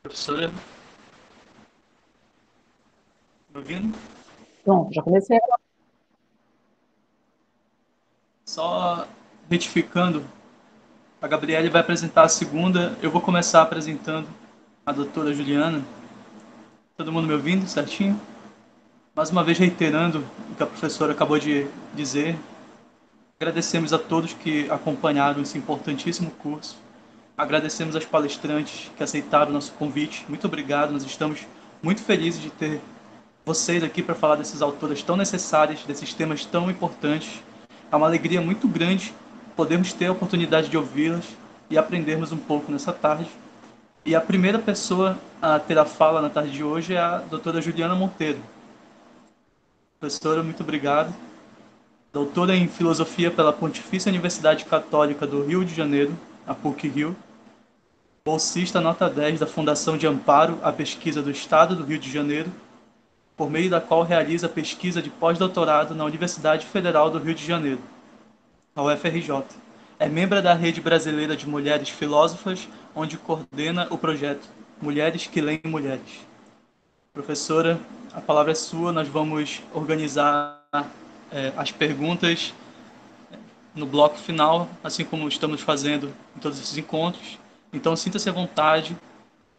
Professora, me ouvindo? Pronto, já comecei. Só retificando, a Gabriele vai apresentar a segunda, eu vou começar apresentando a doutora Juliana. Todo mundo me ouvindo certinho? Mais uma vez reiterando o que a professora acabou de dizer, agradecemos a todos que acompanharam esse importantíssimo curso. Agradecemos aos palestrantes que aceitaram o nosso convite. Muito obrigado, nós estamos muito felizes de ter vocês aqui para falar dessas autoras tão necessárias, desses temas tão importantes. É uma alegria muito grande podermos ter a oportunidade de ouvi-las e aprendermos um pouco nessa tarde. E a primeira pessoa a ter a fala na tarde de hoje é a doutora Juliana Monteiro. Professora, muito obrigado. Doutora em Filosofia pela Pontifícia Universidade Católica do Rio de Janeiro, a PUC-Rio. Bolsista nota 10 da Fundação de Amparo à Pesquisa do Estado do Rio de Janeiro, por meio da qual realiza pesquisa de pós-doutorado na Universidade Federal do Rio de Janeiro, a UFRJ. É membro da Rede Brasileira de Mulheres Filósofas, onde coordena o projeto Mulheres que Leem Mulheres. Professora, a palavra é sua, nós vamos organizar as perguntas no bloco final, assim como estamos fazendo em todos esses encontros. Então, sinta-se à vontade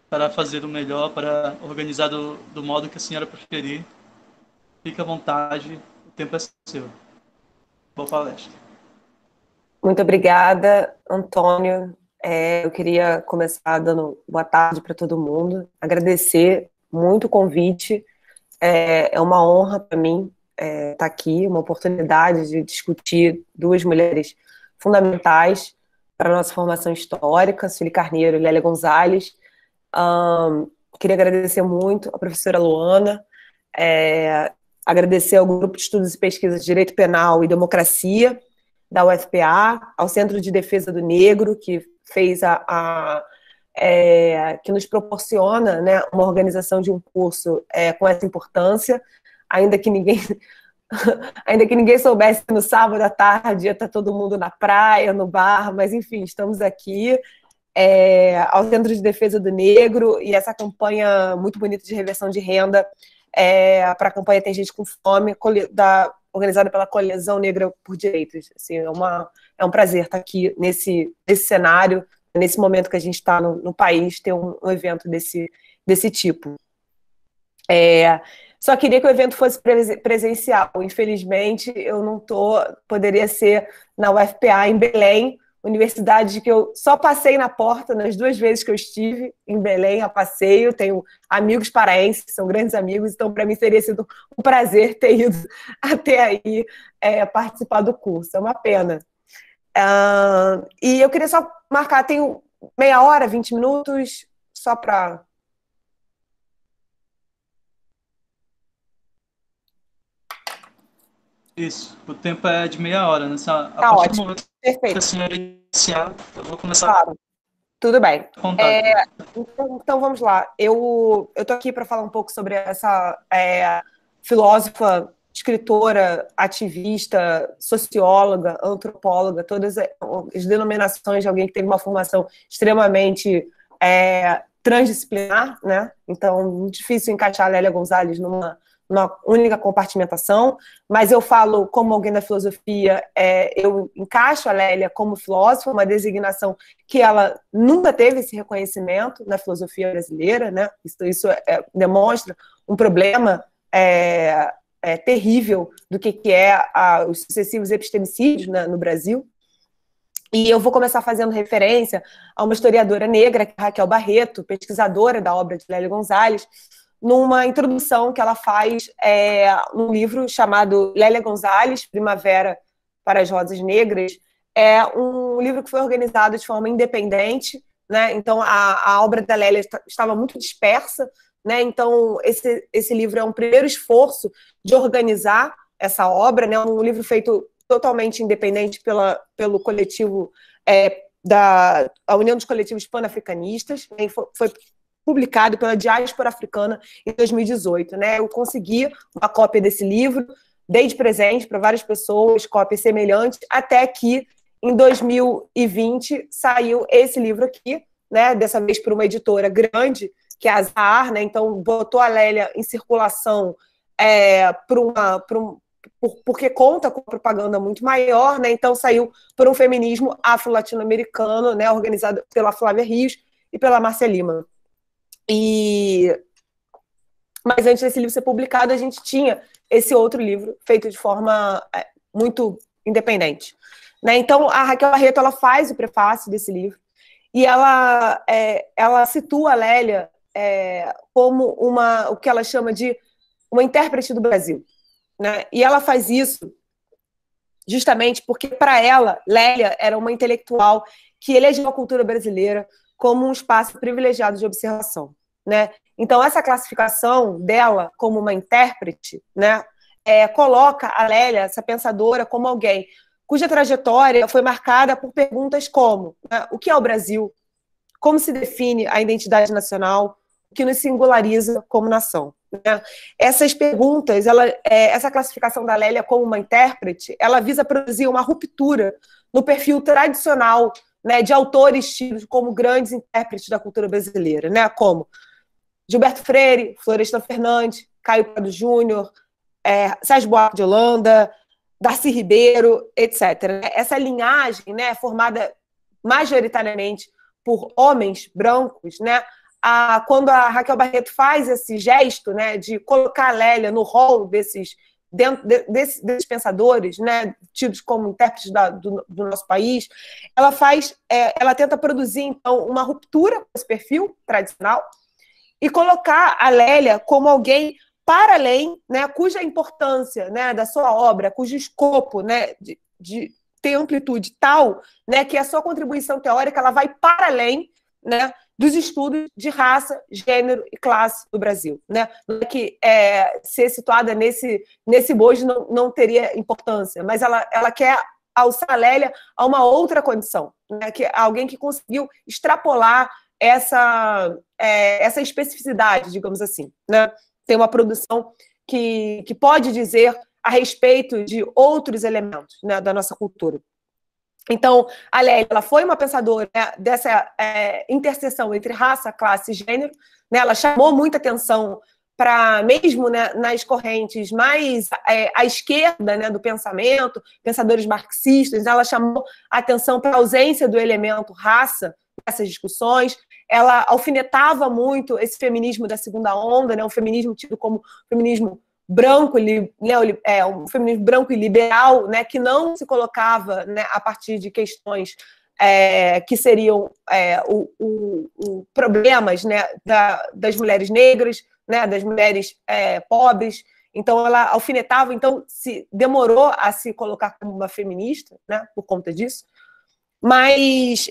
para fazer o melhor, para organizar do modo que a senhora preferir. Fique à vontade, o tempo é seu. Boa palestra. Muito obrigada, Antônio. Eu queria começar dando boa tarde para todo mundo, agradecer muito o convite. É uma honra para mim estar aqui, uma oportunidade de discutir duas mulheres fundamentais para a nossa formação histórica, Sueli Carneiro e Lélia Gonzalez. Queria agradecer muito a professora Luana, agradecer ao Grupo de Estudos e Pesquisas de Direito Penal e Democracia, da UFPA, ao Centro de Defesa do Negro, que fez que nos proporciona, né, uma organização de um curso com essa importância, ainda que ninguém soubesse que no sábado à tarde ia estar todo mundo na praia, no bar, mas enfim, estamos aqui. Ao Centro de Defesa do Negro e essa campanha muito bonita de reversão de renda para a campanha Tem Gente com Fome, organizada pela Coalizão Negra por Direitos. Assim, é um prazer estar aqui nesse cenário, nesse momento que a gente está no país, ter um evento desse tipo. Só queria que o evento fosse presencial. Infelizmente, eu não poderia ser na UFPA, em Belém, universidade que eu só passei na porta nas 2 vezes que eu estive em Belém, a passeio. Tenho amigos paraenses, são grandes amigos, então para mim teria sido um prazer ter ido até aí participar do curso. É uma pena. E eu queria só marcar, tenho meia hora, 20 minutos, só para... Isso, o tempo é de meia hora, né? A Tá partir do ótimo, momento que a perfeito. senhora iniciar, eu vou começar Claro, tudo bem. a contar. Então vamos lá. Eu tô aqui para falar um pouco sobre essa filósofa, escritora, ativista, socióloga, antropóloga, todas as denominações de alguém que teve uma formação extremamente transdisciplinar, né? Então, muito difícil encaixar a Lélia Gonzalez numa única compartimentação, mas eu falo como alguém da filosofia, eu encaixo a Lélia como filósofa, uma designação que ela nunca teve esse reconhecimento na filosofia brasileira, né? Isso demonstra um problema terrível do que os sucessivos epistemicídios, né, no Brasil. E eu vou começar fazendo referência a uma historiadora negra, Raquel Barreto, pesquisadora da obra de Lélia Gonzalez, numa introdução que ela faz num livro chamado Lélia Gonzalez, Primavera para as Rosas Negras. É um livro que foi organizado de forma independente, né? Então a obra da Lélia estava muito dispersa, né? Então esse livro é um primeiro esforço de organizar essa obra, né? Um livro feito totalmente independente pelo coletivo da União dos Coletivos Pan-Africanistas, né? Foi publicado pela Diáspora Africana em 2018. Né? Eu consegui uma cópia desse livro, dei de presente para várias pessoas, cópias semelhantes, até que em 2020 saiu esse livro aqui, né? Dessa vez por uma editora grande, que é a Zahar, né? Então botou a Lélia em circulação porque conta com propaganda muito maior, né? Então saiu por um feminismo afro-latino-americano, né? Organizado pela Flávia Rios e pela Márcia Lima. Mas antes desse livro ser publicado, a gente tinha esse outro livro feito de forma muito independente, né? Então a Raquel Barreto ela faz o prefácio desse livro e ela situa a Lélia como o que ela chama de uma intérprete do Brasil, né? E ela faz isso justamente porque, para ela, Lélia era uma intelectual que elegeu a cultura brasileira como um espaço privilegiado de observação, né? Então, essa classificação dela como uma intérprete, né, coloca a Lélia, essa pensadora, como alguém cuja trajetória foi marcada por perguntas como, né, o que é o Brasil? Como se define a identidade nacional? O que nos singulariza como nação? Né? Essas perguntas, essa classificação da Lélia como uma intérprete, ela visa produzir uma ruptura no perfil tradicional, né, de autores tidos como grandes intérpretes da cultura brasileira, né, como Gilberto Freire, Florestan Fernandes, Caio Prado Júnior, Sérgio Buarque de Holanda, Darcy Ribeiro, etc. Essa linhagem, né, formada majoritariamente por homens brancos, né, quando a Raquel Barreto faz esse gesto, né, de colocar a Lélia no rol desses pensadores, né, tidos como intérpretes do nosso país, ela tenta produzir, então, uma ruptura com esse perfil tradicional e colocar a Lélia como alguém para além, né, cuja importância, né, da sua obra, cujo escopo, né, de ter amplitude tal, né, que a sua contribuição teórica ela vai para além, né, dos estudos de raça, gênero e classe do Brasil, né? Não é que ser situada nesse bojo não teria importância, mas ela quer alçar a Lélia a uma outra condição, né? Que é alguém que conseguiu extrapolar essa especificidade, digamos assim, né? Tem uma produção que pode dizer a respeito de outros elementos, né, da nossa cultura. Então, a Lélia ela foi uma pensadora, né, dessa interseção entre raça, classe e gênero, né? Ela chamou muita atenção para, mesmo, né, nas correntes mais à esquerda, né, do pensamento, pensadores marxistas, ela chamou a atenção para a ausência do elemento raça nessas discussões. Ela alfinetava muito esse feminismo da segunda onda, né, um feminismo tido como feminismo branco, um feminismo branco e liberal, né, que não se colocava, né, a partir de questões que seriam problemas, né, das mulheres negras, né, das mulheres pobres. Então, ela alfinetava, então se demorou a se colocar como uma feminista, né, por conta disso. Mas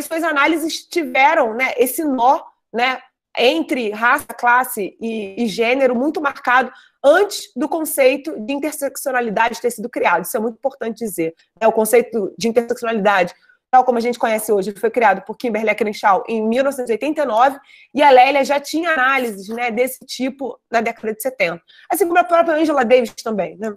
suas análises tiveram, né, esse nó, né, entre raça, classe e gênero muito marcado antes do conceito de interseccionalidade ter sido criado. Isso é muito importante dizer. O conceito de interseccionalidade, tal como a gente conhece hoje, foi criado por Kimberlé Crenshaw em 1989, e a Lélia já tinha análises, né, desse tipo na década de 70. Assim como a própria Angela Davis também, né?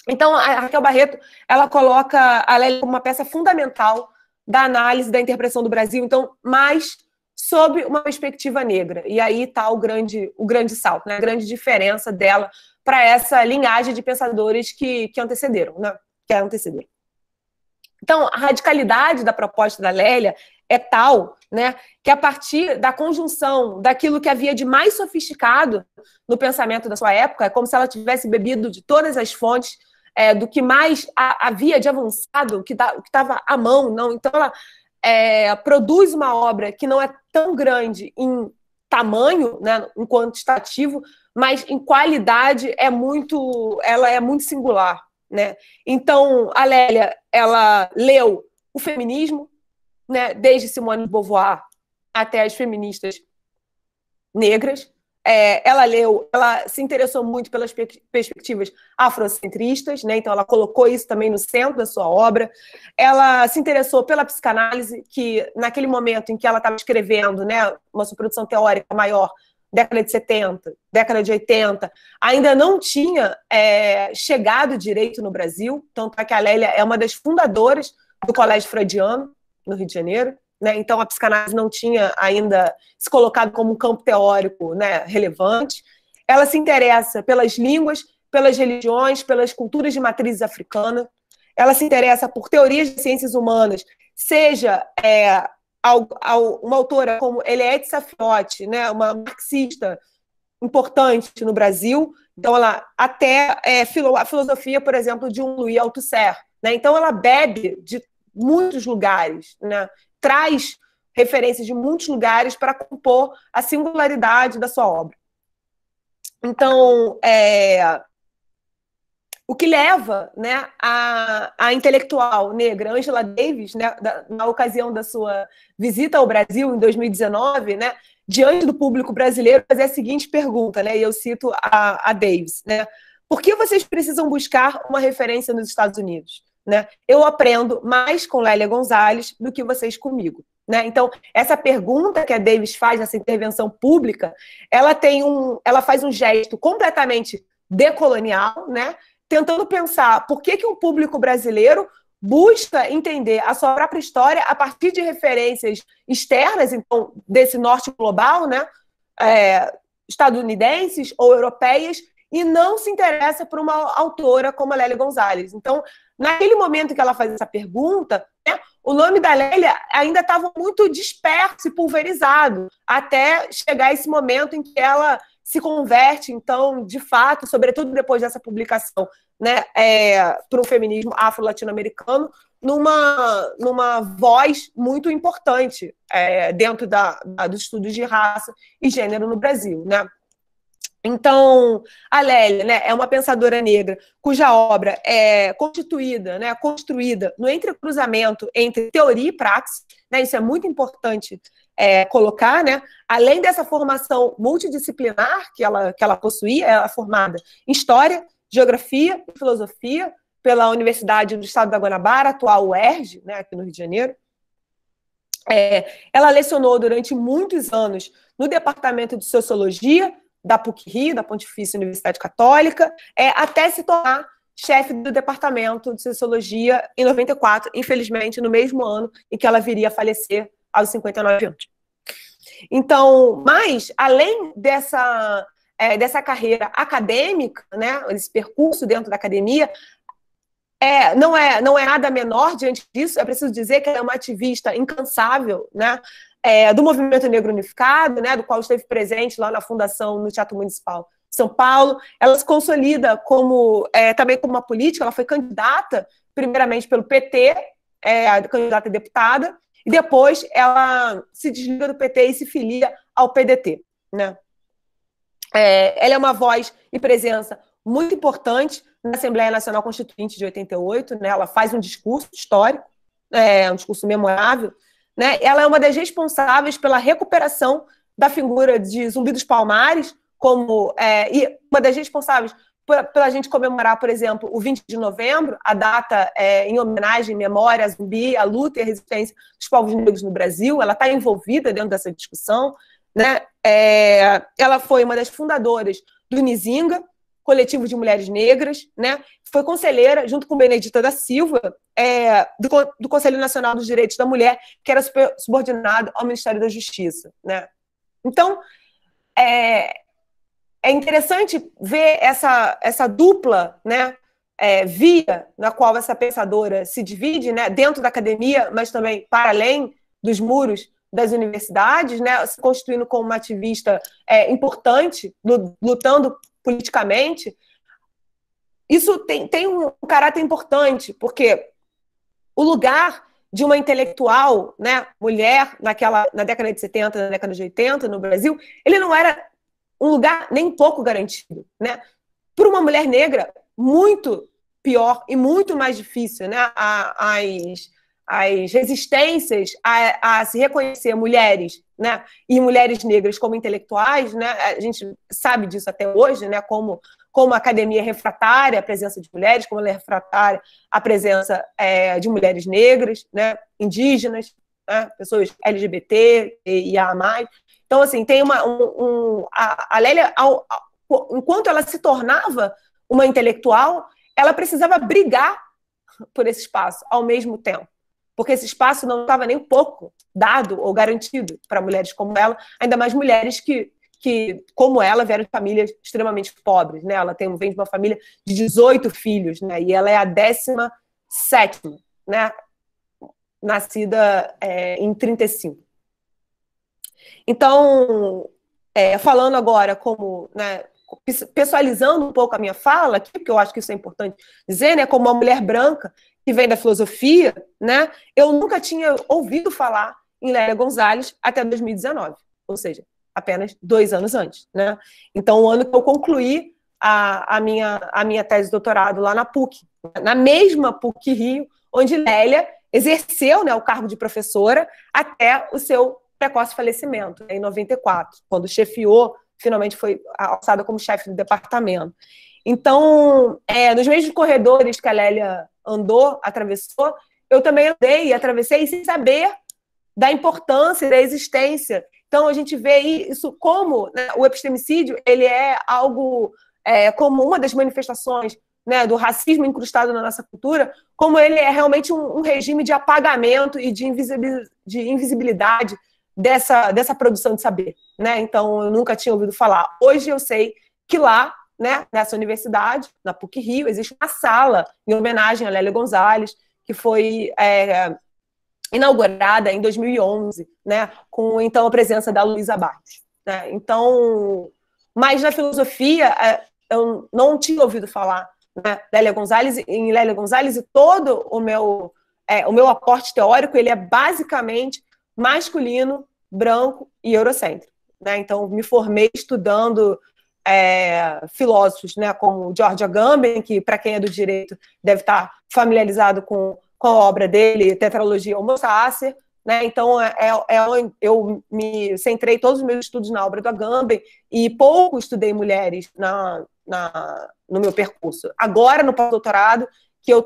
Então, a Raquel Barreto, ela coloca a Lélia como uma peça fundamental da análise da interpretação do Brasil, então, mais sob uma perspectiva negra. E aí está o grande salto, né? A grande diferença dela para essa linhagem de pensadores que antecederam, né? Então, a radicalidade da proposta da Lélia é tal, né, que a partir da conjunção daquilo que havia de mais sofisticado no pensamento da sua época, é como se ela tivesse bebido de todas as fontes do que mais havia de avançado, que estava à mão, não? Então, ela produz uma obra que não é tão grande em tamanho, né, em quantitativo, mas em qualidade ela é muito singular, né? Então, a Lélia, ela leu o feminismo, né, desde Simone de Beauvoir até as feministas negras. Ela se interessou muito pelas perspectivas afrocentristas, né? Então ela colocou isso também no centro da sua obra. Ela se interessou pela psicanálise, que naquele momento em que ela estava escrevendo, né, uma sua produção teórica maior, década de 70, década de 80, ainda não tinha chegado direito no Brasil, tanto é que a Lélia é uma das fundadoras do Colégio Freudiano, no Rio de Janeiro, né? Então a psicanálise não tinha ainda se colocado como um campo teórico, né, relevante. Ela se interessa pelas línguas, pelas religiões, pelas culturas de matriz africana. Ela se interessa por teorias de ciências humanas, seja uma autora como Eliette Saffioti, né, uma marxista importante no Brasil, então ela até a filosofia, por exemplo, de um Louis Althusser, né? Então ela bebe de muitos lugares, né? Traz referências de muitos lugares para compor a singularidade da sua obra. Então, o que leva, né, a intelectual negra Angela Davis, né, na ocasião da sua visita ao Brasil em 2019, né, diante do público brasileiro, fazer a seguinte pergunta, né, e eu cito a Davis, né, por que vocês precisam buscar uma referência nos Estados Unidos? Né? Eu aprendo mais com Lélia Gonzalez do que vocês comigo. Né? Então, essa pergunta que a Davis faz nessa intervenção pública, ela faz um gesto completamente decolonial, né? Tentando pensar por que um público brasileiro busca entender a sua própria história a partir de referências externas, então, desse norte global, né? Estadunidenses ou europeias, e não se interessa por uma autora como a Lélia Gonzalez. Então, naquele momento que ela faz essa pergunta, né, o nome da Lélia ainda estava muito disperso e pulverizado, até chegar esse momento em que ela se converte, então, de fato, sobretudo depois dessa publicação, né, para o feminismo afro-latino-americano, numa voz muito importante dentro dos estudos de raça e gênero no Brasil, né? Então, a Lélia, né, é uma pensadora negra cuja obra é constituída, né, construída no entrecruzamento entre teoria e praxis, né, isso é muito importante colocar, né, além dessa formação multidisciplinar que ela possuía, ela é formada em História, Geografia e Filosofia pela Universidade do Estado da Guanabara, atual UERJ, né, aqui no Rio de Janeiro. Ela lecionou durante muitos anos no Departamento de Sociologia da PUC-Rio, da Pontifícia Universidade Católica, até se tornar chefe do Departamento de Sociologia em 94, infelizmente, no mesmo ano em que ela viria a falecer aos 59 anos. Então, mas, além dessa carreira acadêmica, né, esse percurso dentro da academia, não é nada menor diante disso, é preciso dizer que ela é uma ativista incansável, né, do Movimento Negro Unificado, né, do qual esteve presente lá na fundação no Teatro Municipal de São Paulo. Ela se consolida também como uma política, ela foi candidata, primeiramente pelo PT, candidata a deputada, e depois ela se desliga do PT e se filia ao PDT. Né? Ela é uma voz e presença muito importante na Assembleia Nacional Constituinte de 88, né? Ela faz um discurso histórico, um discurso memorável, né? Ela é uma das responsáveis pela recuperação da figura de Zumbi dos Palmares, e uma das responsáveis pela gente comemorar, por exemplo, o 20 de novembro, a data em homenagem, memória a Zumbi, a luta e a resistência dos povos negros no Brasil. Ela está envolvida dentro dessa discussão. Né? Ela foi uma das fundadoras do Nizinga, coletivo de mulheres negras, né? Foi conselheira, junto com Benedita da Silva, do Conselho Nacional dos Direitos da Mulher, que era subordinado ao Ministério da Justiça. Né? Então, é interessante ver essa dupla, né, via na qual essa pensadora se divide, né, dentro da academia, mas também para além dos muros das universidades, né, se constituindo como uma ativista importante, lutando politicamente. Isso tem um caráter importante, porque o lugar de uma intelectual, né, mulher, na década de 70, na década de 80, no Brasil, ele não era um lugar nem um pouco garantido. Né? Para uma mulher negra, muito pior e muito mais difícil. Né? As resistências a se reconhecer mulheres, né, e mulheres negras como intelectuais, né, a gente sabe disso até hoje, né, como a academia é refratária à presença de mulheres, como ela é refratária à presença de mulheres negras, né, indígenas, né, pessoas LGBT e a mais. Então, assim, tem a Lélia, enquanto ela se tornava uma intelectual, ela precisava brigar por esse espaço ao mesmo tempo. porque esse espaço não estava nem um pouco dado ou garantido para mulheres como ela, ainda mais mulheres que como ela, vieram de famílias extremamente pobres, né? Ela vem de uma família de 18 filhos, né? E ela é a 17ª, né? Nascida em 35. Então, falando agora como, né, pessoalizando um pouco a minha fala aqui, porque eu acho que isso é importante dizer, né? Como uma mulher branca que vem da filosofia, né? Eu nunca tinha ouvido falar em Lélia Gonzalez até 2019, ou seja, apenas 2 anos antes, né? Então, o ano que eu concluí a minha tese de doutorado lá na PUC, na mesma PUC Rio, onde Lélia exerceu, né, o cargo de professora até o seu precoce falecimento, né, em 94, quando chefiou, finalmente foi alçada como chefe do departamento. Então, nos mesmos corredores que a Lélia andou, atravessou, eu também andei e atravessei sem saber da importância, da existência. Então, a gente vê isso como, né, o epistemicídio, ele é algo, como uma das manifestações, né, do racismo incrustado na nossa cultura, como ele é realmente um regime de apagamento e de invisibilidade dessa produção de saber, né? Então, eu nunca tinha ouvido falar. Hoje eu sei que lá, né, nessa universidade, na PUC Rio, existe uma sala em homenagem a Lélia Gonzalez, que foi inaugurada em 2011, né, com então a presença da Luísa Barros, né? Então, mas na filosofia eu não tinha ouvido falar, né, Lélia Gonzalez, em Lélia Gonzalez, e todo o meu aporte teórico ele é basicamente masculino, branco e eurocêntrico, né? Então, me formei estudando filósofos, né, como George Agamben, que, para quem é do direito, deve estar familiarizado com a obra dele, Tetralogia Homo Sacer, né? Então, eu me centrei todos os meus estudos na obra do Agamben e pouco estudei mulheres no meu percurso. Agora, no pós-doutorado, que eu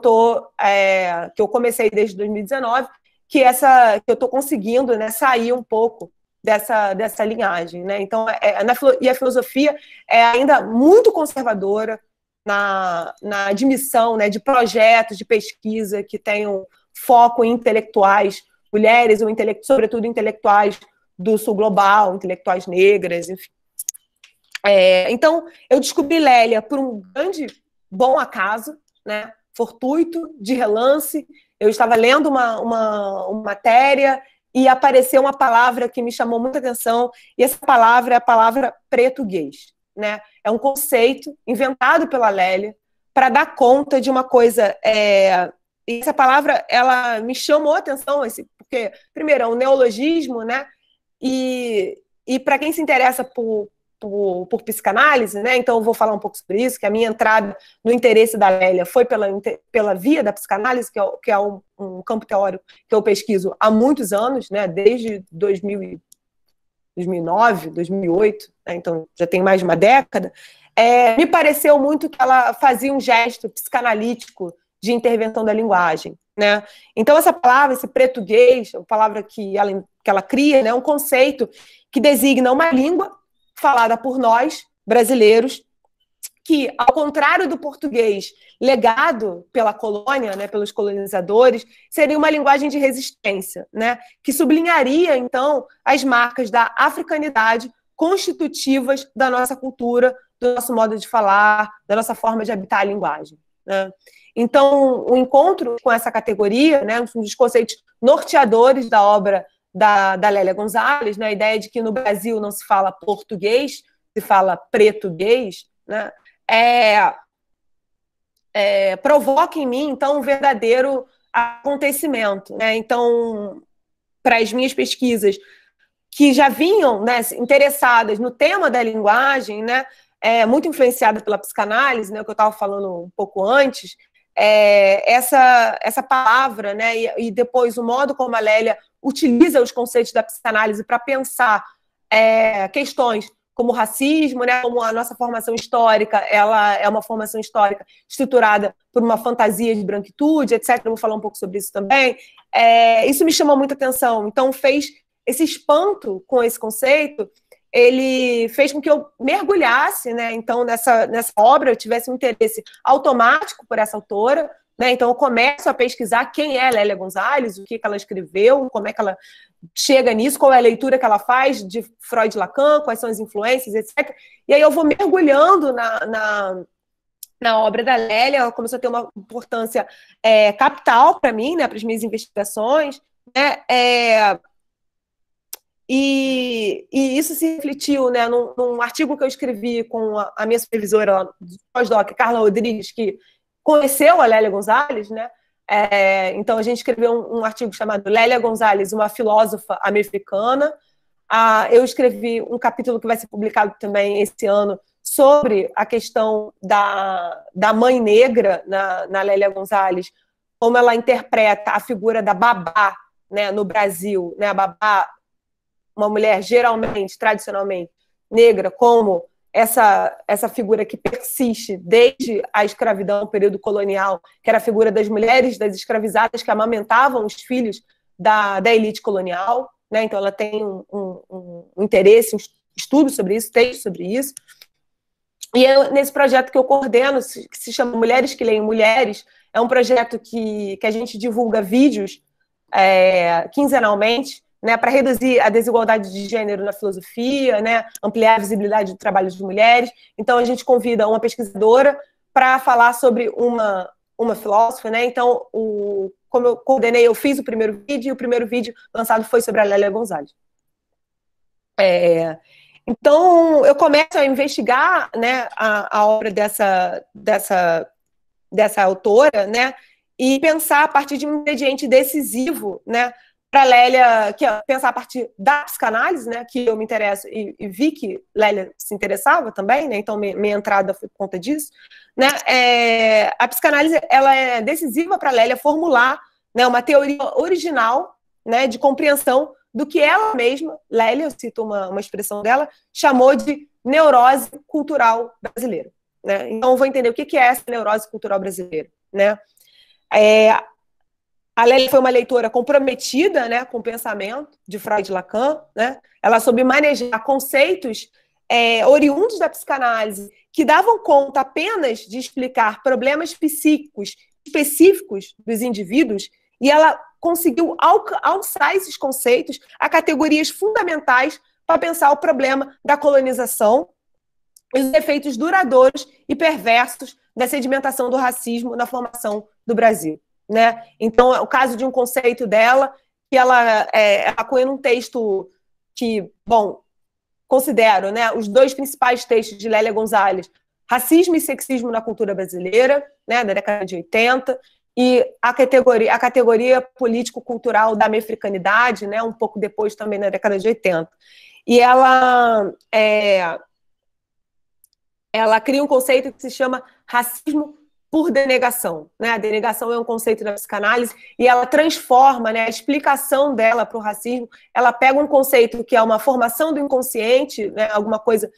comecei desde 2019, que eu estou conseguindo, né, sair um pouco dessa linhagem, né? Então, e a filosofia é ainda muito conservadora na admissão, né, de projetos de pesquisa que tenham foco em intelectuais mulheres, ou sobretudo intelectuais do sul global, intelectuais negras, enfim. Então, eu descobri Lélia por um grande, bom acaso, né, fortuito, de relance. Eu estava lendo uma matéria e apareceu uma palavra que me chamou muita atenção, e essa palavra é a palavra preto-guês, né? É um conceito inventado pela Lélia para dar conta de uma coisa. E essa palavra, ela me chamou a atenção, porque, primeiro, é um neologismo, né? E para quem se interessa por psicanálise, né? Então eu vou falar um pouco sobre isso, que a minha entrada no interesse da Lélia foi pela via da psicanálise, que é um campo teórico que eu pesquiso há muitos anos, né? Desde 2009, 2008, né? Então já tem mais de uma década. Me pareceu muito que ela fazia um gesto psicanalítico de intervenção da linguagem, né? Então essa palavra, esse preto-guês, a palavra que ela cria, né? É um conceito que designa uma língua falada por nós, brasileiros, que, ao contrário do português legado pela colônia, né, pelos colonizadores, seria uma linguagem de resistência, né, que sublinharia, então, as marcas da africanidade constitutivas da nossa cultura, do nosso modo de falar, da nossa forma de habitar a linguagem, né? Então, o encontro com essa categoria, né, um dos conceitos norteadores da obra da Lélia Gonzalez, né, a ideia de que no Brasil não se fala português, se fala preto-guês, né, provoca em mim, então, um verdadeiro acontecimento, né? Então, para as minhas pesquisas, que já vinham, né, interessadas no tema da linguagem, né, muito influenciada pela psicanálise, né, o que eu estava falando um pouco antes, essa palavra, né, e depois o modo como a Lélia utiliza os conceitos da psicanálise para pensar questões como o racismo, né, como a nossa formação histórica, ela é uma formação histórica estruturada por uma fantasia de branquitude, etc. Eu vou falar um pouco sobre isso também. Isso me chamou muita atenção. Então, fez esse espanto com esse conceito, ele fez com que eu mergulhasse, né, então, nessa obra, eu tivesse um interesse automático por essa autora, né? Então eu começo a pesquisar quem é Lélia Gonzalez, o que ela escreveu, como é que ela chega nisso, qual é a leitura que ela faz de Freud e Lacan, quais são as influências, etc. E aí eu vou mergulhando na obra da Lélia. Ela começou a ter uma importância capital para mim, né, para as minhas investigações, né, e isso se refletiu, né, num artigo que eu escrevi com a minha supervisora do pós-doc, Carla Rodrigues, que conheceu a Lélia Gonzalez, né? Então a gente escreveu um artigo chamado Lélia Gonzalez, uma filósofa americana. Eu escrevi um capítulo que vai ser publicado também esse ano sobre a questão da mãe negra na Lélia Gonzalez, como ela interpreta a figura da babá, né, no Brasil, né, a babá, uma mulher geralmente, tradicionalmente, negra, como essa figura que persiste desde a escravidão, o período colonial, que era a figura das mulheres, das escravizadas que amamentavam os filhos da elite colonial, né? Então ela tem um interesse, um estudo sobre isso, texto sobre isso. E nesse projeto que eu coordeno, que se chama Mulheres que Leem Mulheres, é um projeto que a gente divulga vídeos quinzenalmente, né, para reduzir a desigualdade de gênero na filosofia, né, ampliar a visibilidade do trabalho de mulheres. Então, a gente convida uma pesquisadora para falar sobre uma filósofa, né? Então, como eu coordenei, eu fiz o primeiro vídeo, e o primeiro vídeo lançado foi sobre a Lélia Gonzalez. Então, eu começo a investigar, né, a obra dessa autora, né, e pensar a partir de um ingrediente decisivo, né, para Lélia, que é pensar a partir da psicanálise, né, que eu me interesso e vi que Lélia se interessava também, né, então minha entrada foi por conta disso, né, a psicanálise ela é decisiva para Lélia formular, né, uma teoria original, né, de compreensão do que ela mesma, Lélia, eu cito uma expressão dela, chamou de neurose cultural brasileira, né. Então eu vou entender o que é essa neurose cultural brasileira, né. A Lélia foi uma leitora comprometida, né, com o pensamento de Freud e Lacan, né? Ela soube manejar conceitos oriundos da psicanálise que davam conta apenas de explicar problemas psíquicos específicos dos indivíduos, e ela conseguiu alçar esses conceitos a categorias fundamentais para pensar o problema da colonização e os efeitos duradouros e perversos da sedimentação do racismo na formação do Brasil. Né? Então, é o caso de um conceito dela, que ela cunha num texto que, bom, considero, né, os dois principais textos de Lélia Gonzalez, Racismo e Sexismo na Cultura Brasileira, né, da década de 80, e a categoria político-cultural da americanidade, né, um pouco depois também na década de 80. E ela cria um conceito que se chama racismo por denegação, né? A denegação é um conceito da psicanálise e ela transforma, né, a explicação dela para o racismo. Ela pega um conceito que é uma formação do inconsciente, né, alguma coisa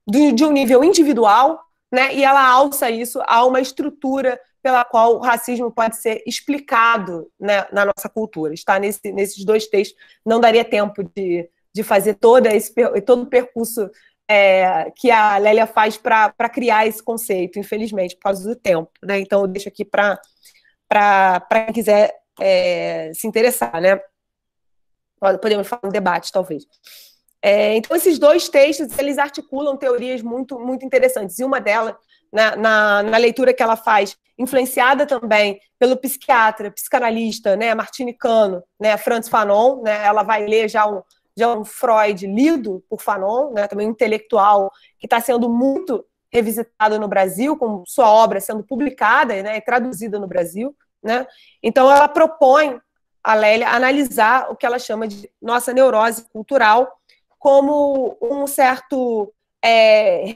de um nível individual, né, e ela alça isso a uma estrutura pela qual o racismo pode ser explicado, né, na nossa cultura. Está nesses dois textos. Não daria tempo de fazer todo o percurso que a Lélia faz para criar esse conceito, infelizmente, por causa do tempo, né? Então eu deixo aqui para quem quiser se interessar, né? Podemos falar um debate, talvez. Então esses dois textos, eles articulam teorias muito, muito interessantes, e uma delas, na leitura que ela faz, influenciada também pelo psiquiatra, psicanalista, né, Martine Cano, né, Frantz Fanon, né, ela vai ler já um Freud lido por Fanon, né, também um intelectual que está sendo muito revisitado no Brasil, com sua obra sendo publicada, né, e traduzida no Brasil, né? Então ela propõe a Lélia analisar o que ela chama de nossa neurose cultural como um certo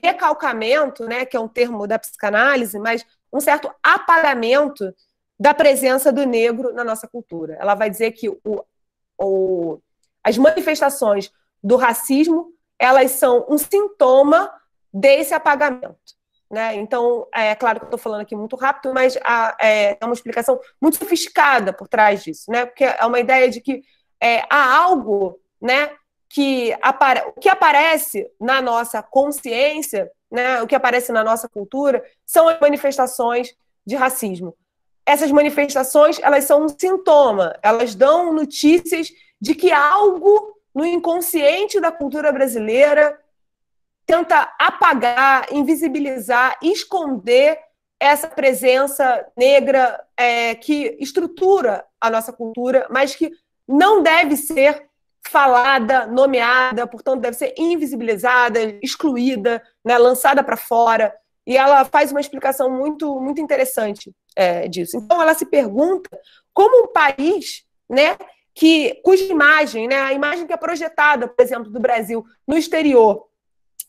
recalcamento, né, que é um termo da psicanálise, mas um certo apagamento da presença do negro na nossa cultura. Ela vai dizer que as manifestações do racismo, elas são um sintoma desse apagamento, né? Então, é claro que eu estou falando aqui muito rápido, mas é uma explicação muito sofisticada por trás disso, né? Porque é uma ideia de que há algo, né, o que aparece na nossa consciência, né, o que aparece na nossa cultura, são as manifestações de racismo. essas manifestações, elas são um sintoma, elas dão notícias de que algo no inconsciente da cultura brasileira tenta apagar, invisibilizar, esconder essa presença negra que estrutura a nossa cultura, mas que não deve ser falada, nomeada, portanto, deve ser invisibilizada, excluída, né, lançada para fora. E ela faz uma explicação muito, muito interessante disso. Então, ela se pergunta como um país, né, cuja imagem, né, a imagem que é projetada, por exemplo, do Brasil no exterior,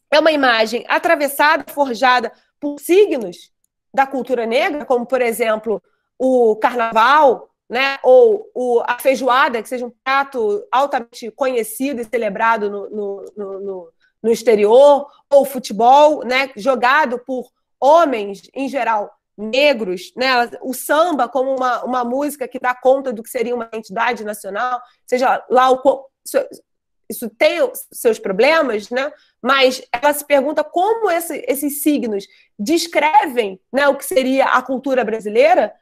é uma imagem atravessada, forjada por signos da cultura negra, como, por exemplo, o carnaval, né, ou a feijoada, que seja um prato altamente conhecido e celebrado no exterior, ou o futebol, né, jogado por homens, em geral, negros, né, o samba como uma música que dá conta do que seria uma entidade nacional, seja lá isso tem os seus problemas, né? Mas ela se pergunta como esses signos descrevem, né, o que seria a cultura brasileira,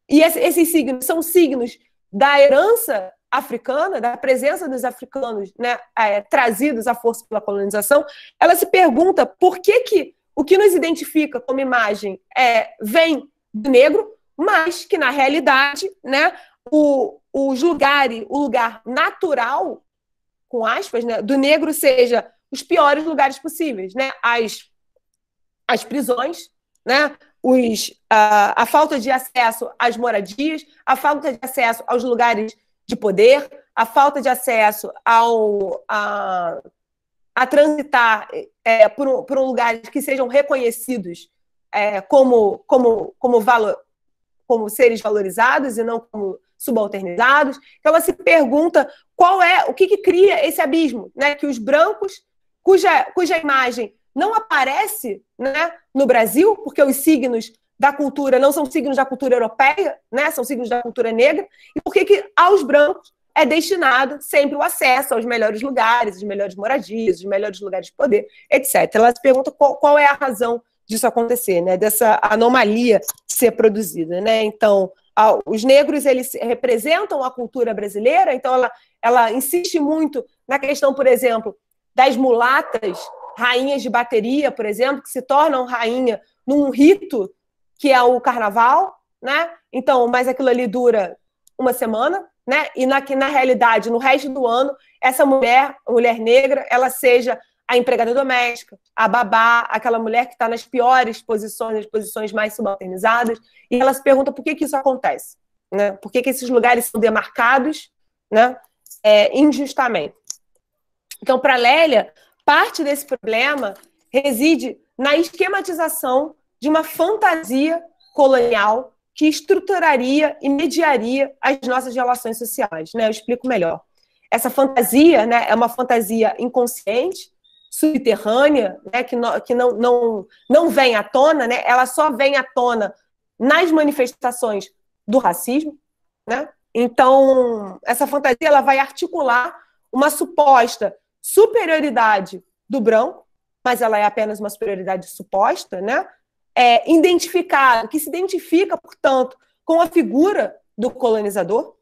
e esses signos são signos da herança africana, da presença dos africanos, né, trazidos à força pela colonização. Ela se pergunta por que o que nos identifica como imagem vem do negro, mas que, na realidade, né, o lugar natural, com aspas, né, do negro seja os piores lugares possíveis, né? As prisões, né? A falta de acesso às moradias, a falta de acesso aos lugares de poder, a falta de acesso a transitar por lugares que sejam reconhecidos como seres valorizados e não como subalternizados. Então, ela se pergunta o que cria esse abismo, né? Que os brancos, cuja imagem não aparece, né, no Brasil, porque os signos da cultura não são signos da cultura europeia, né? São signos da cultura negra, e por que aos brancos é destinado sempre o acesso aos melhores lugares, às melhores moradias, os melhores lugares de poder, etc. Ela se pergunta qual é a razão disso acontecer, né? Dessa anomalia ser produzida, né? Então, os negros, eles representam a cultura brasileira, então ela insiste muito na questão, por exemplo, das mulatas, rainhas de bateria, por exemplo, que se tornam rainha num rito que é o carnaval, né? Então, mas aquilo ali dura uma semana, né? E na realidade, no resto do ano, essa mulher negra, ela seja a empregada doméstica, a babá, aquela mulher que está nas piores posições, as posições mais subalternizadas, e ela se pergunta por que isso acontece, né? Por que esses lugares são demarcados, né, injustamente. Então, para Lélia, parte desse problema reside na esquematização de uma fantasia colonial que estruturaria e mediaria as nossas relações sociais, né? Eu explico melhor. Essa fantasia, né, é uma fantasia inconsciente, subterrânea, né, que não vem à tona, né, ela só vem à tona nas manifestações do racismo, né? Então, essa fantasia ela vai articular uma suposta superioridade do branco, mas ela é apenas uma superioridade suposta, né? Que se identifica, portanto, com a figura do colonizador,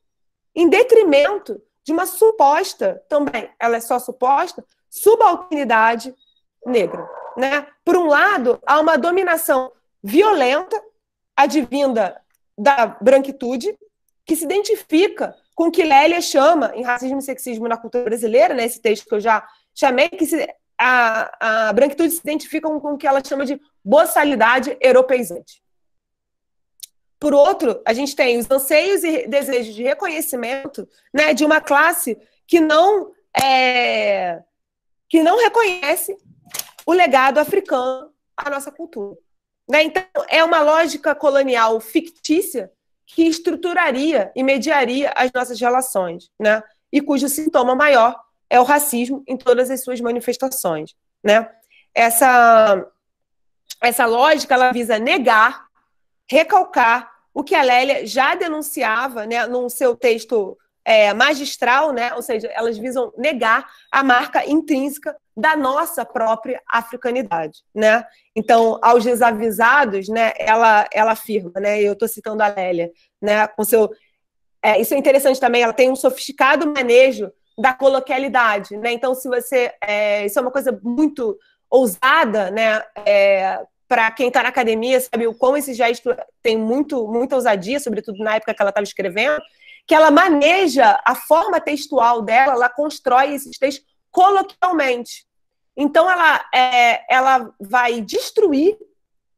em detrimento de uma suposta, também, ela é só suposta, subalternidade negra, né? Por um lado, há uma dominação violenta, advinda da branquitude, que se identifica com o que Lélia chama, em Racismo e Sexismo na Cultura Brasileira, né, esse texto que eu já chamei, que a branquitude se identifica com o que ela chama de boçalidade europeizante. Por outro, a gente tem os anseios e desejos de reconhecimento, né, de uma classe que não reconhece o legado africano à nossa cultura, né? Então, é uma lógica colonial fictícia que estruturaria e mediaria as nossas relações, né? E cujo sintoma maior é o racismo em todas as suas manifestações, né? Essa lógica ela visa negar, recalcar o que a Lélia já denunciava, né, num seu texto magistral, né? Ou seja, elas visam negar a marca intrínseca da nossa própria africanidade, né? Então, aos desavisados, né, ela afirma, né? Eu estou citando a Lélia, né? Com seu, isso é interessante também. Ela tem um sofisticado manejo da coloquialidade, né? Então, se você, isso é uma coisa muito ousada, né? Para quem está na academia, sabe o quão esse gesto tem muita ousadia, sobretudo na época que ela estava escrevendo, que ela maneja a forma textual dela, ela constrói esses textos coloquialmente. Então, ela vai destruir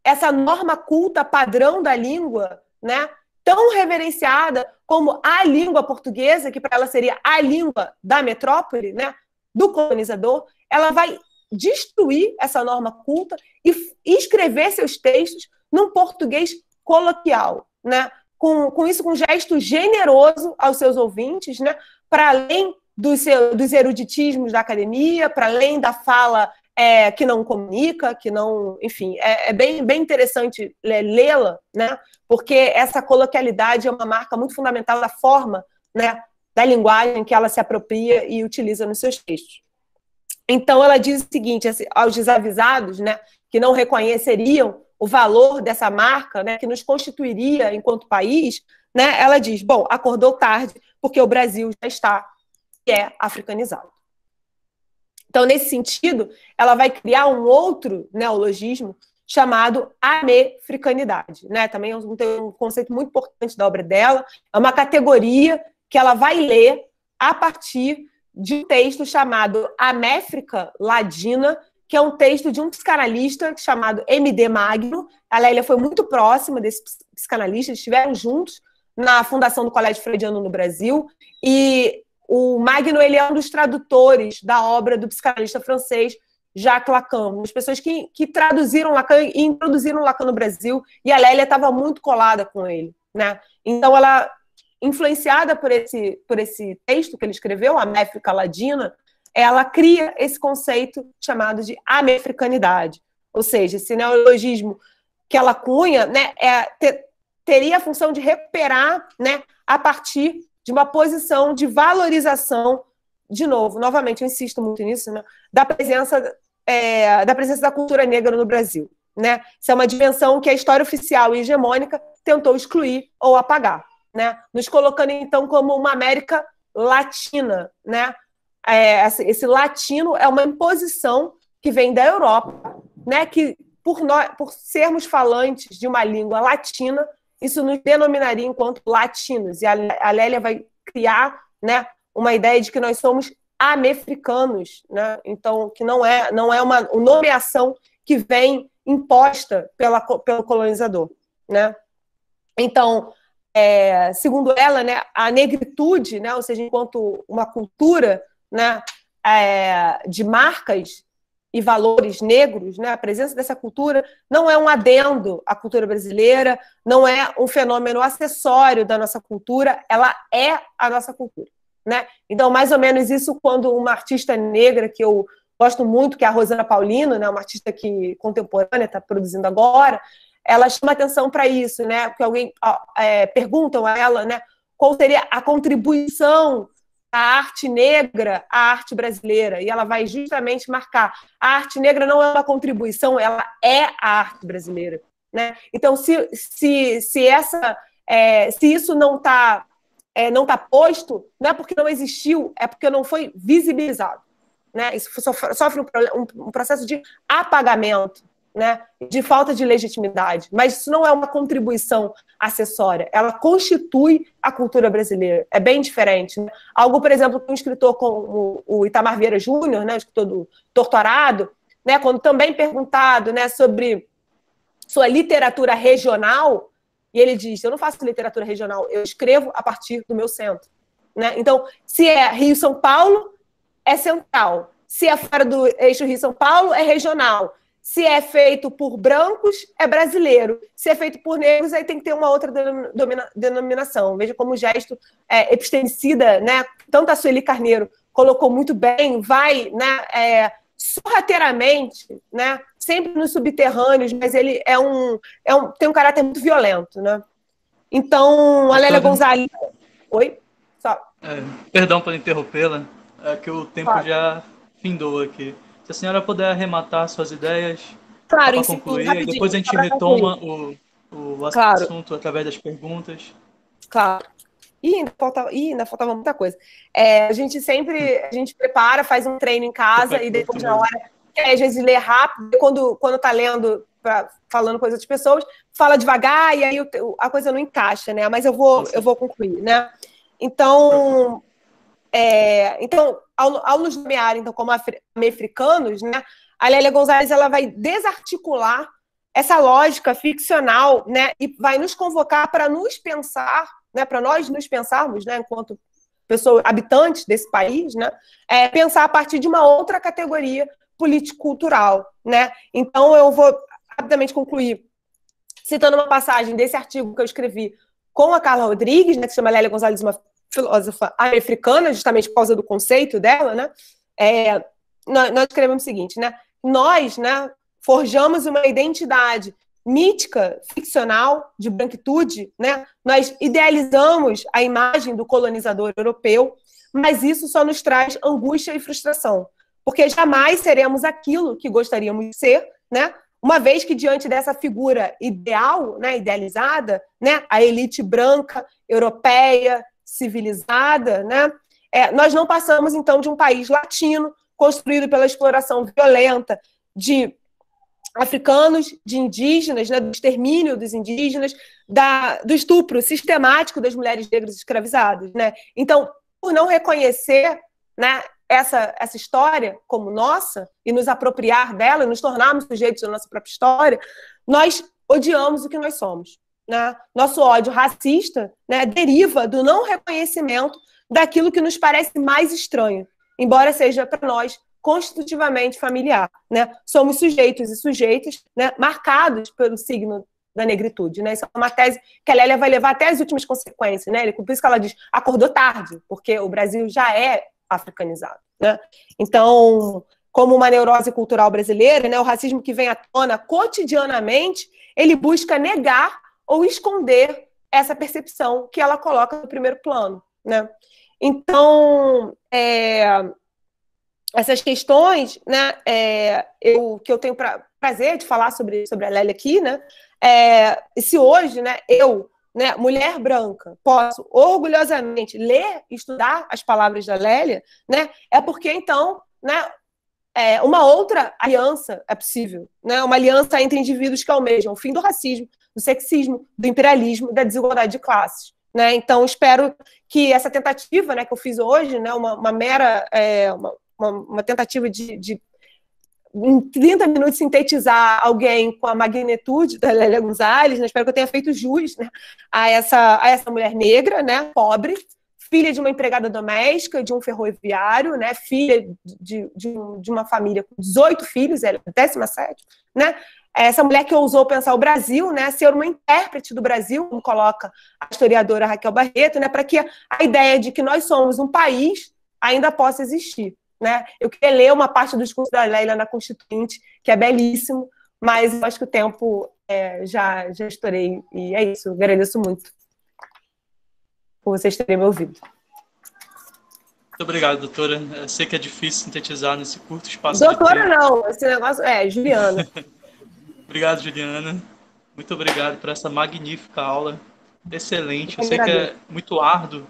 essa norma culta padrão da língua, né, tão reverenciada como a língua portuguesa, que para ela seria a língua da metrópole, né, do colonizador. Ela vai destruir essa norma culta e escrever seus textos num português coloquial, né? Com isso, com um gesto generoso aos seus ouvintes, né? Para além dos eruditismos da academia, para além da fala que não comunica, que não... Enfim, é bem interessante lê-la, né? Porque essa coloquialidade é uma marca muito fundamental da forma, né, da linguagem que ela se apropria e utiliza nos seus textos. Então, ela diz o seguinte, aos desavisados, né, que não reconheceriam o valor dessa marca, né, que nos constituiria enquanto país, né, ela diz, bom, acordou tarde, porque o Brasil já está e é africanizado. Então, nesse sentido, ela vai criar um outro neologismo chamado amefricanidade, né? Também é um conceito muito importante da obra dela, é uma categoria que ela vai ler a partir de um texto chamado Améfrica Ladina, que é um texto de um psicanalista chamado M.D. Magno. A Lélia foi muito próxima desse psicanalista, eles estiveram juntos na fundação do Colégio Freudiano no Brasil, e o Magno, ele é um dos tradutores da obra do psicanalista francês Jacques Lacan, as pessoas que traduziram Lacan e introduziram Lacan no Brasil, e a Lélia estava muito colada com ele, né? Então, ela, influenciada por esse texto que ele escreveu, a Améfrica Ladina, ela cria esse conceito chamado de amefricanidade, ou seja, esse neologismo que ela cunha, né, teria a função de recuperar, né, a partir de uma posição de valorização, de novo, novamente, eu insisto muito nisso, né, da presença da cultura negra no Brasil, né? Isso é uma dimensão que a história oficial e hegemônica tentou excluir ou apagar, né? Nos colocando, então, como uma América Latina, né? Esse latino é uma imposição que vem da Europa, né? Que, por sermos falantes de uma língua latina, isso nos denominaria enquanto latinos. E a Lélia vai criar, né, uma ideia de que nós somos amefricanos, né? Então, que não é uma nomeação que vem imposta pelo colonizador, né? Então, segundo ela, né, a negritude, né, ou seja, enquanto uma cultura, né, de marcas e valores negros, né, a presença dessa cultura não é um adendo à cultura brasileira, não é um fenômeno acessório da nossa cultura, ela é a nossa cultura, né? Então, mais ou menos isso quando uma artista negra, que eu gosto muito, que é a Rosana Paulino, né, uma artista contemporânea, está produzindo agora, ela chama atenção para isso, né? Porque alguém perguntam a ela, né, qual seria a contribuição da arte negra à arte brasileira, e ela vai justamente marcar: a arte negra não é uma contribuição, ela é a arte brasileira, né? Então, se isso não está posto, não é porque não existiu, é porque não foi visibilizado, né? Isso sofre um processo de apagamento, né? De falta de legitimidade, mas isso não é uma contribuição acessória, ela constitui a cultura brasileira, é bem diferente, né? Algo, por exemplo, que um escritor como o Itamar Vieira Júnior, né, escritor do Torturado, né, quando também perguntado, né, sobre sua literatura regional, e ele diz: eu não faço literatura regional, eu escrevo a partir do meu centro, né? Então, se é Rio-São Paulo, é central. Se é fora do eixo Rio-São Paulo, é regional. Se é feito por brancos, é brasileiro. Se é feito por negros, aí tem que ter uma outra denominação. Veja como o gesto epistemicida, né? Tanto a Sueli Carneiro colocou muito bem, vai, né, sorrateiramente, né, sempre nos subterrâneos, mas ele tem um caráter muito violento, né? Então, a Lélia Gonzalez... Oi? Só. Perdão por interrompê-la, é que o tempo Claro, já findou aqui. Se a senhora puder arrematar suas ideias, só claro, para e sim, concluir, aí depois rapidinho, a só gente para concluir. retoma o Claro, assunto através das perguntas. claro. Ainda faltava muita coisa. A gente prepara, faz um treino em casa e Perfeito depois na mesmo. hora, às vezes lê rápido, quando tá lendo, falando com as outras pessoas, fala devagar e aí a coisa não encaixa, né? Mas Com eu vou certeza. concluir, né? Perfeito. Então, ao nos nomear então, como africanos, né, a Lélia Gonzalez ela vai desarticular essa lógica ficcional, né, e vai nos convocar para nos pensar, né, para nós nos pensarmos, né, enquanto pessoas habitantes desse país, né, pensar a partir de uma outra categoria político-cultural, né. Então eu vou rapidamente concluir citando uma passagem desse artigo que eu escrevi com a Carla Rodrigues, né, que se chama Lélia Gonzalez, uma filósofa africana, justamente por causa do conceito dela, né? Nós escrevemos o seguinte, né? Nós, né, forjamos uma identidade mítica, ficcional, de branquitude, né? Nós idealizamos a imagem do colonizador europeu, mas isso só nos traz angústia e frustração, porque jamais seremos aquilo que gostaríamos de ser, né? Uma vez que diante dessa figura ideal, né, idealizada, né, a elite branca, europeia, civilizada, né, nós não passamos então de um país latino construído pela exploração violenta de africanos, de indígenas, né, do extermínio dos indígenas, do estupro sistemático das mulheres negras escravizadas, né? Então, por não reconhecer, né, essa história como nossa e nos apropriar dela, nos tornarmos sujeitos da nossa própria história, nós odiamos o que nós somos. Né? Nosso ódio racista, né, deriva do não reconhecimento daquilo que nos parece mais estranho, embora seja para nós constitutivamente familiar. Né? Somos sujeitos e sujeitas, né, marcados pelo signo da negritude. Né? Isso é uma tese que a Lélia vai levar até as últimas consequências. Né? Por isso que ela diz, acordou tarde, porque o Brasil já é africanizado. Né? Então, como uma neurose cultural brasileira, né, o racismo que vem à tona cotidianamente, ele busca negar ou esconder essa percepção que ela coloca no primeiro plano. Né? Então, essas questões, né, que eu tenho prazer de falar sobre a Lélia aqui, né, e se hoje, né, eu, né, mulher branca, posso orgulhosamente ler e estudar as palavras da Lélia, né, é porque então, né, uma outra aliança é possível, né, uma aliança entre indivíduos que almejam o fim do racismo, do sexismo, do imperialismo, da desigualdade de classes. Né? Então, espero que essa tentativa, né, que eu fiz hoje, né, uma mera uma tentativa de em 30 minutos sintetizar alguém com a magnitude da Lélia Gonzalez, né? Espero que eu tenha feito jus, né, a essa mulher negra, né, pobre, filha de uma empregada doméstica, de um ferroviário, né, filha de uma família com 18 filhos, ela é 17ª, né, essa mulher que ousou pensar o Brasil, né, ser uma intérprete do Brasil, como coloca a historiadora Raquel Barreto, né, para que a ideia de que nós somos um país ainda possa existir. Né? Eu queria ler uma parte do discurso da Lélia na Constituinte, que é belíssimo, mas eu acho que o tempo já estourei, e é isso, eu agradeço muito por vocês terem me ouvido. Muito obrigado, doutora. Eu sei que é difícil sintetizar nesse curto espaço de Doutora tempo. não, esse negócio Juliana. Obrigado, Juliana. Muito obrigado por essa magnífica aula. Excelente. Eu Eu sei que agradeço. é muito árduo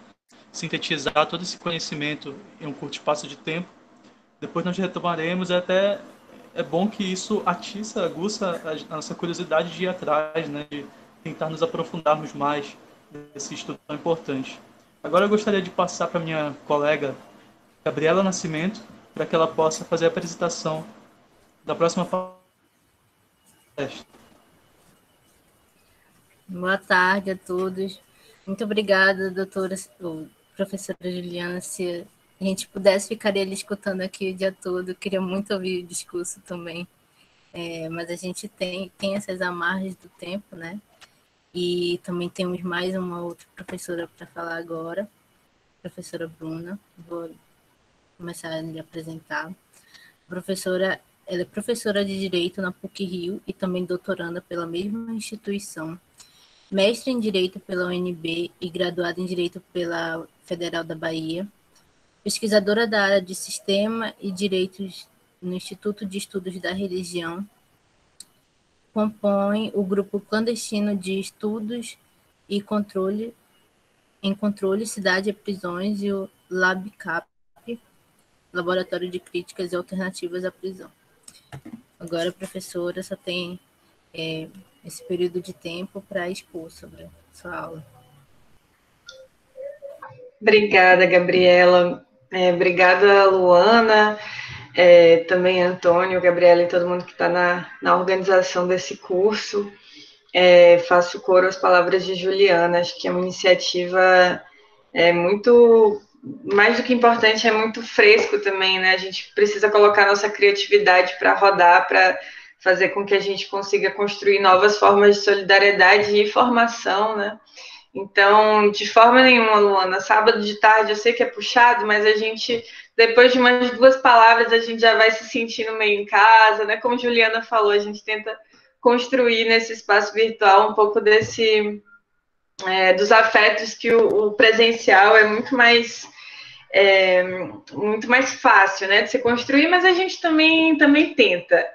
sintetizar todo esse conhecimento em um curto espaço de tempo. Depois nós retomaremos, até é bom que isso atiça, aguça a nossa curiosidade de ir atrás, né, de tentar nos aprofundarmos mais nesse estudo tão importante. Agora eu gostaria de passar para minha colega Gabriela Nascimento, para que ela possa fazer a apresentação da próxima palestra. Boa tarde a todos. Muito obrigada, doutora, professora Juliana. Se a gente pudesse, ficaria ali escutando aqui o dia todo. Eu queria muito ouvir o discurso também. Mas a gente tem essas amarras do tempo, né? E também temos mais uma outra professora para falar agora, professora Bruna. Vou começar a lhe apresentar. Ela é professora de Direito na PUC-Rio e também doutoranda pela mesma instituição. Mestre em Direito pela UNB e graduada em Direito pela Federal da Bahia, pesquisadora da área de Sistema e Direitos no Instituto de Estudos da Religião. Compõe o Grupo Clandestino de Estudos e Controle, Cidade e Prisões, e o LabCap, Laboratório de Críticas e Alternativas à Prisão. Agora a professora só tem esse período de tempo para expor sobre a sua aula. Obrigada, Gabriela. Obrigada, Luana, também Antônio, Gabriela e todo mundo que está na organização desse curso. Faço coro às palavras de Juliana. Acho que é uma iniciativa muito, mais do que importante, é muito fresco também, né? A gente precisa colocar nossa criatividade para rodar, para fazer com que a gente consiga construir novas formas de solidariedade e formação, né? Então, de forma nenhuma, Luana, sábado de tarde eu sei que é puxado, mas a gente, depois de umas 2 palavras, a gente já vai se sentindo meio em casa, né? Como Juliana falou, a gente tenta construir nesse espaço virtual um pouco dos afetos que o presencial é muito mais fácil, né, de se construir, mas a gente também tenta.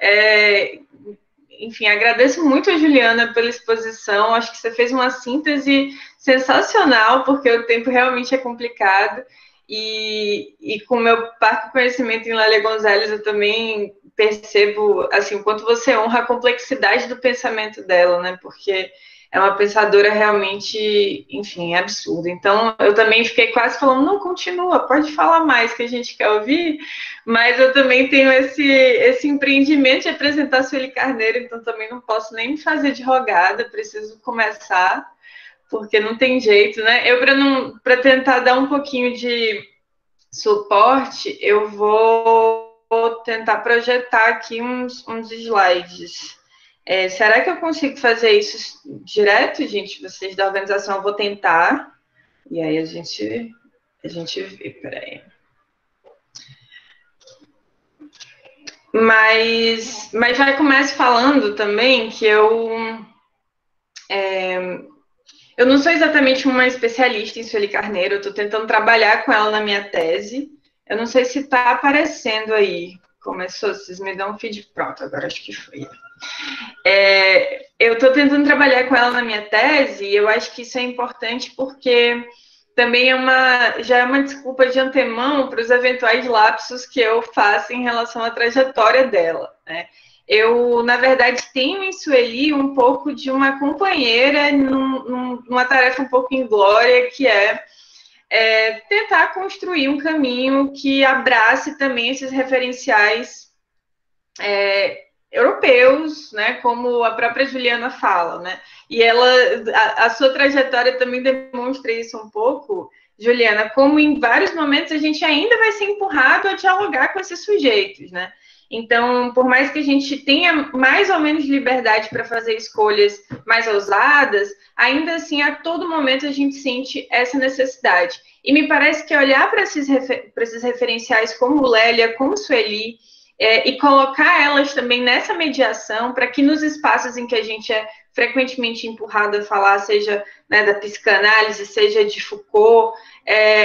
Enfim, agradeço muito a Juliana pela exposição, acho que você fez uma síntese sensacional, porque o tempo realmente é complicado, e com o meu parco conhecimento em Lélia Gonzalez, eu também percebo, assim, o quanto você honra a complexidade do pensamento dela, né, porque é uma pensadora realmente, enfim, absurda. Então, eu também fiquei quase falando, não, continua, pode falar mais que a gente quer ouvir, mas eu também tenho esse empreendimento de apresentar Sueli Carneiro, então também não posso nem me fazer de rogada, preciso começar, porque não tem jeito, né? Eu, para tentar dar um pouquinho de suporte, eu vou tentar projetar aqui uns slides. Será que eu consigo fazer isso direto, gente? Vocês da organização, eu vou tentar. E aí a gente vê, peraí. Mas já começo falando também que eu não sou exatamente uma especialista em Sueli Carneiro, eu estou tentando trabalhar com ela na minha tese. Eu não sei se está aparecendo aí. Começou, vocês me dão um feed. Pronto, agora acho que foi. Eu estou tentando trabalhar com ela na minha tese, e eu acho que isso é importante porque também já é uma desculpa de antemão para os eventuais lapsos que eu faço em relação à trajetória dela, né? Eu, na verdade, tenho em Sueli um pouco de uma companheira numa tarefa um pouco inglória, que é tentar construir um caminho que abrace também esses referenciais europeus, né, como a própria Juliana fala, né, e a sua trajetória também demonstra isso um pouco, Juliana, como em vários momentos a gente ainda vai ser empurrado a dialogar com esses sujeitos, né. Então, por mais que a gente tenha mais ou menos liberdade para fazer escolhas mais ousadas, ainda assim, a todo momento a gente sente essa necessidade. E me parece que olhar para esses referenciais como Lélia, como Sueli, e colocar elas também nessa mediação, para que nos espaços em que a gente é frequentemente empurrado a falar, seja, né, da psicanálise, seja de Foucault,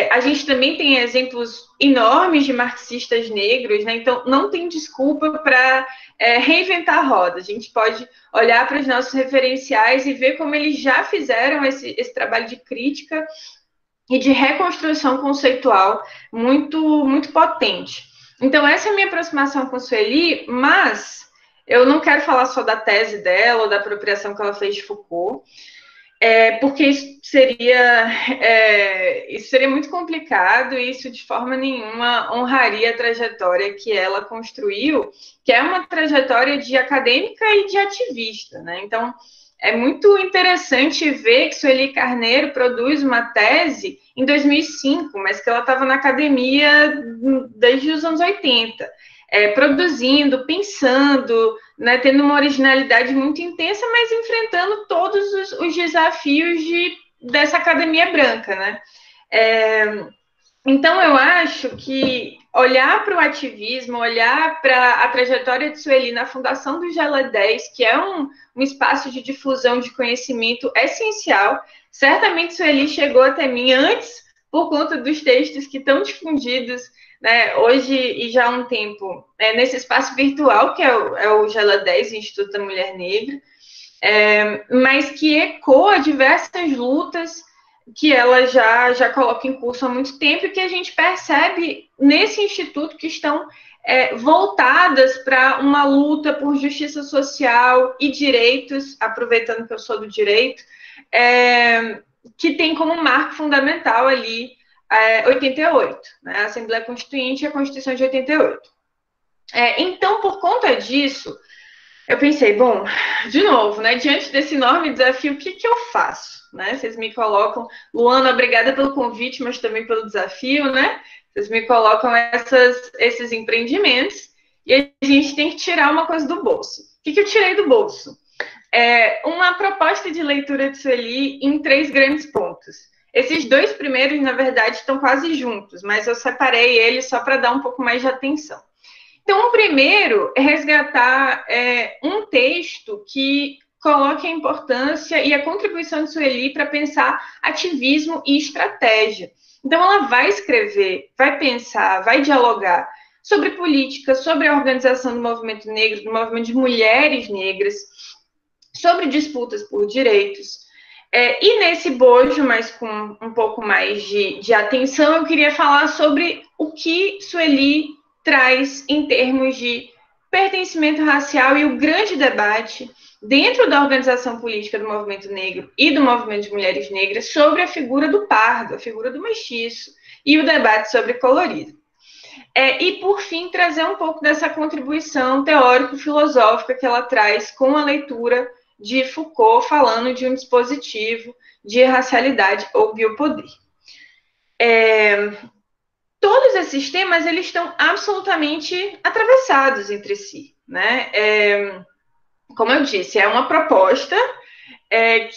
a gente também tem exemplos enormes de marxistas negros, né? Então não tem desculpa para reinventar a roda. A gente pode olhar para os nossos referenciais e ver como eles já fizeram esse trabalho de crítica e de reconstrução conceitual muito, muito potente. Então, essa é a minha aproximação com Sueli, mas eu não quero falar só da tese dela ou da apropriação que ela fez de Foucault, porque isso seria muito complicado e isso de forma nenhuma honraria a trajetória que ela construiu, que é uma trajetória de acadêmica e de ativista, né? Então, é muito interessante ver que Sueli Carneiro produz uma tese em 2005, mas que ela estava na academia desde os anos 80, produzindo, pensando, né, tendo uma originalidade muito intensa, mas enfrentando todos os desafios dessa academia branca, né? Então, eu acho que olhar para o ativismo, olhar para a trajetória de Sueli na fundação do Gela 10, que é um espaço de difusão de conhecimento essencial. Certamente Sueli chegou até mim antes por conta dos textos que estão difundidos, né, hoje e já há um tempo, nesse espaço virtual, que é o Gela 10, Instituto da Mulher Negra, mas que ecoa diversas lutas que ela já coloca em curso há muito tempo e que a gente percebe nesse instituto que estão voltadas para uma luta por justiça social e direitos, aproveitando que eu sou do direito, que tem como marco fundamental ali 88, né, a Assembleia Constituinte e a Constituição de 88. Então, por conta disso, eu pensei, bom, de novo, né, diante desse enorme desafio, o que eu faço? Né? Vocês me colocam, Luana, obrigada pelo convite, mas também pelo desafio, né? Vocês me colocam esses empreendimentos e a gente tem que tirar uma coisa do bolso. O que eu tirei do bolso? Uma proposta de leitura de Sueli em 3 grandes pontos. Esses 2 primeiros, na verdade, estão quase juntos, mas eu separei eles só para dar um pouco mais de atenção. Então, o primeiro é resgatar um texto que coloque a importância e a contribuição de Sueli para pensar ativismo e estratégia. Então, ela vai escrever, vai pensar, vai dialogar sobre política, sobre a organização do movimento negro, do movimento de mulheres negras, sobre disputas por direitos. E nesse bojo, mas com um pouco mais de atenção, eu queria falar sobre o que Sueli traz em termos de pertencimento racial e o grande debate dentro da organização política do movimento negro e do movimento de mulheres negras sobre a figura do pardo, a figura do mestiço e o debate sobre colorismo. E, por fim, trazer um pouco dessa contribuição teórico-filosófica que ela traz com a leitura de Foucault falando de um dispositivo de racialidade ou biopoder. Todos esses temas eles estão absolutamente atravessados entre si, né? Como eu disse, é uma proposta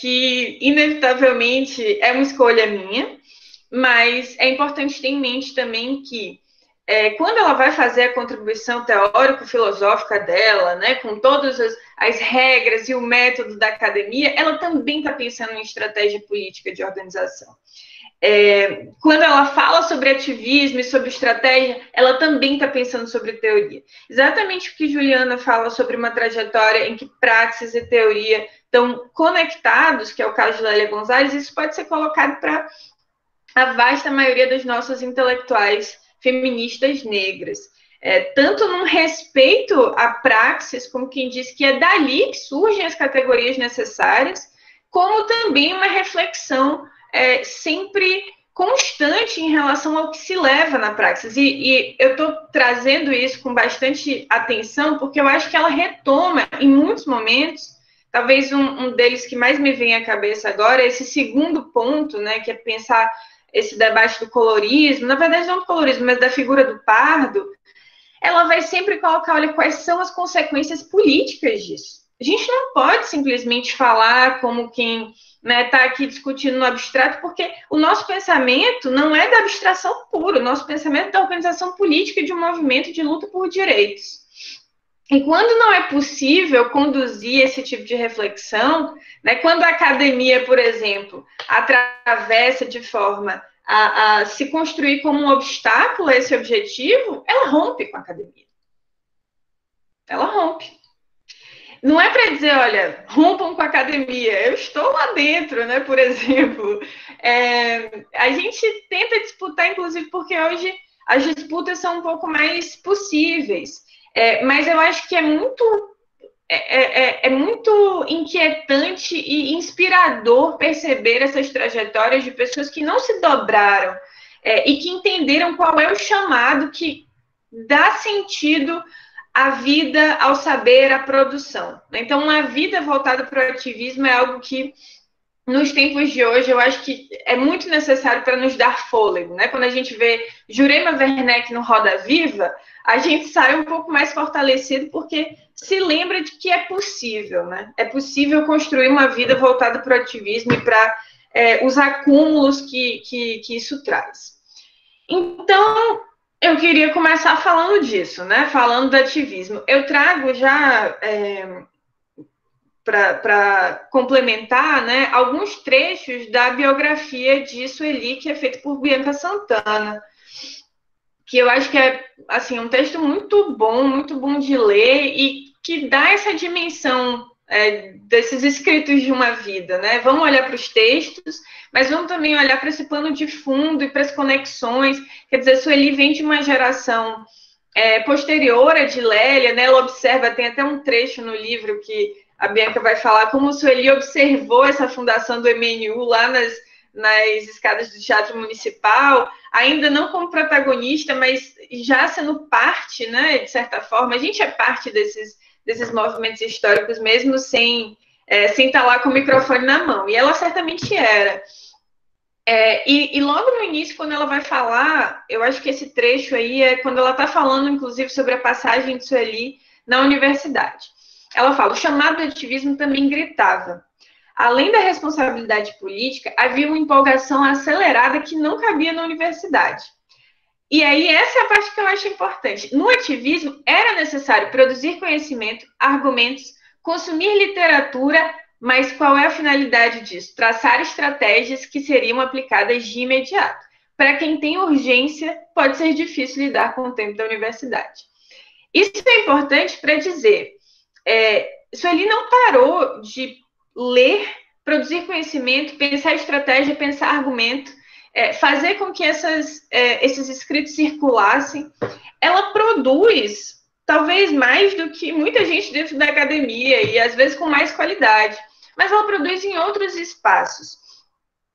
que, inevitavelmente, é uma escolha minha, mas é importante ter em mente também que, quando ela vai fazer a contribuição teórico-filosófica dela, né, com todas as regras e o método da academia, ela também está pensando em estratégia política de organização. Quando ela fala sobre ativismo e sobre estratégia, ela também está pensando sobre teoria. Exatamente o que Juliana fala sobre uma trajetória em que praxis e teoria estão conectados, que é o caso de Lélia Gonzalez, isso pode ser colocado para a vasta maioria das nossas intelectuais feministas negras. Tanto num respeito à praxis, como quem diz que é dali que surgem as categorias necessárias, como também uma reflexão sempre constante em relação ao que se leva na praxis. E eu estou trazendo isso com bastante atenção, porque eu acho que ela retoma, em muitos momentos, talvez um deles que mais me vem à cabeça agora, é esse segundo ponto, né, que é pensar esse debate do colorismo, na verdade não do colorismo, mas da figura do pardo. Ela vai sempre colocar, olha, quais são as consequências políticas disso. A gente não pode simplesmente falar como quem está aqui discutindo no abstrato, porque o nosso pensamento não é da abstração pura, o nosso pensamento é da organização política de um movimento de luta por direitos. E quando não é possível conduzir esse tipo de reflexão, né, quando a academia, por exemplo, atravessa de forma a se construir como um obstáculo a esse objetivo, ela rompe com a academia. Ela rompe. Não é para dizer, olha, rompam com a academia. Eu estou lá dentro, né, por exemplo. A gente tenta disputar, inclusive, porque hoje as disputas são um pouco mais possíveis. Mas eu acho que é muito inquietante e inspirador perceber essas trajetórias de pessoas que não se dobraram e que entenderam qual é o chamado que dá sentido à vida, ao saber, à produção. Então, a vida voltada para o ativismo é algo que, nos tempos de hoje, eu acho que é muito necessário para nos dar fôlego, né? Quando a gente vê Jurema Werneck no Roda Viva, a gente sai um pouco mais fortalecido porque se lembra de que é possível, né? É possível construir uma vida voltada para o ativismo e para os acúmulos que isso traz. Então, eu queria começar falando disso, né? Falando do ativismo. Eu trago já para complementar, né, alguns trechos da biografia de Sueli, que é feito por Bianca Santana, que eu acho que é assim, um texto muito bom de ler e que dá essa dimensão desses escritos de uma vida, né? Vamos olhar para os textos, mas vamos também olhar para esse pano de fundo e para as conexões. Quer dizer, Sueli vem de uma geração posterior a de Lélia, né? Ela observa, tem até um trecho no livro que a Bianca vai falar como Sueli observou essa fundação do MNU lá nas escadas do Teatro Municipal, ainda não como protagonista, mas já sendo parte, né, de certa forma. A gente é parte desses movimentos históricos, mesmo sem estar lá com o microfone na mão. E ela certamente era. E logo no início, quando ela vai falar, eu acho que esse trecho aí é quando ela está falando, inclusive, sobre a passagem de Sueli na universidade. Ela fala: o chamado do ativismo também gritava. Além da responsabilidade política, havia uma empolgação acelerada que não cabia na universidade. E aí, essa é a parte que eu acho importante. No ativismo, era necessário produzir conhecimento, argumentos, consumir literatura, mas qual é a finalidade disso? Traçar estratégias que seriam aplicadas de imediato. Para quem tem urgência, pode ser difícil lidar com o tempo da universidade. Isso é importante para dizer, Sueli não parou de ler, produzir conhecimento, pensar estratégia, pensar argumento, fazer com que esses escritos circulassem. Ela produz, talvez mais do que muita gente dentro da academia, e às vezes com mais qualidade, mas ela produz em outros espaços.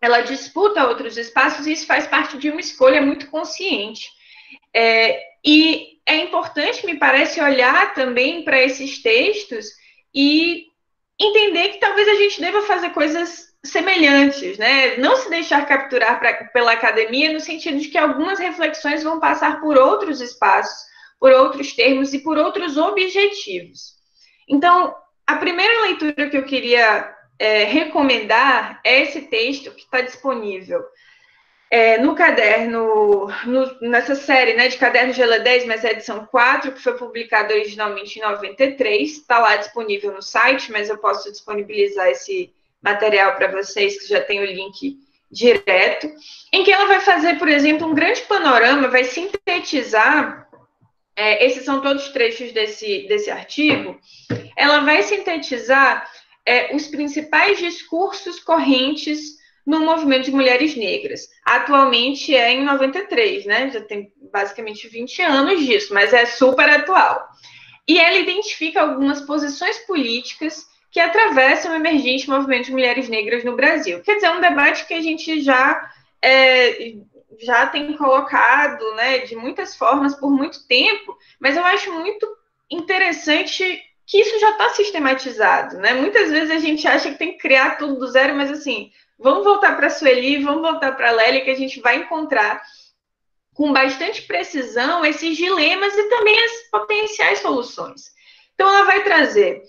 Ela disputa outros espaços, e isso faz parte de uma escolha muito consciente. E é importante, me parece, olhar também para esses textos e entender que talvez a gente deva fazer coisas semelhantes, né? Não se deixar capturar pela academia, no sentido de que algumas reflexões vão passar por outros espaços, por outros termos e por outros objetivos. Então, a primeira leitura que eu queria recomendar é esse texto que está disponível no caderno, nessa série, né, de cadernos de GL10, mas é a edição 4, que foi publicada originalmente em 93, está lá disponível no site, mas eu posso disponibilizar esse material para vocês, que já tem o link direto, em que ela vai fazer, por exemplo, um grande panorama, vai sintetizar, esses são todos trechos desse artigo, ela vai sintetizar os principais discursos correntes no movimento de mulheres negras. Atualmente é em 93, né? Já tem basicamente 20 anos disso, mas é super atual. E ela identifica algumas posições políticas que atravessam o emergente movimento de mulheres negras no Brasil. Quer dizer, é um debate que a gente já tem colocado, né, de muitas formas por muito tempo, mas eu acho muito interessante que isso já está sistematizado, né? Muitas vezes a gente acha que tem que criar tudo do zero, mas assim, vamos voltar para a Sueli, vamos voltar para a Lélia, que a gente vai encontrar com bastante precisão esses dilemas e também as potenciais soluções. Então, ela vai trazer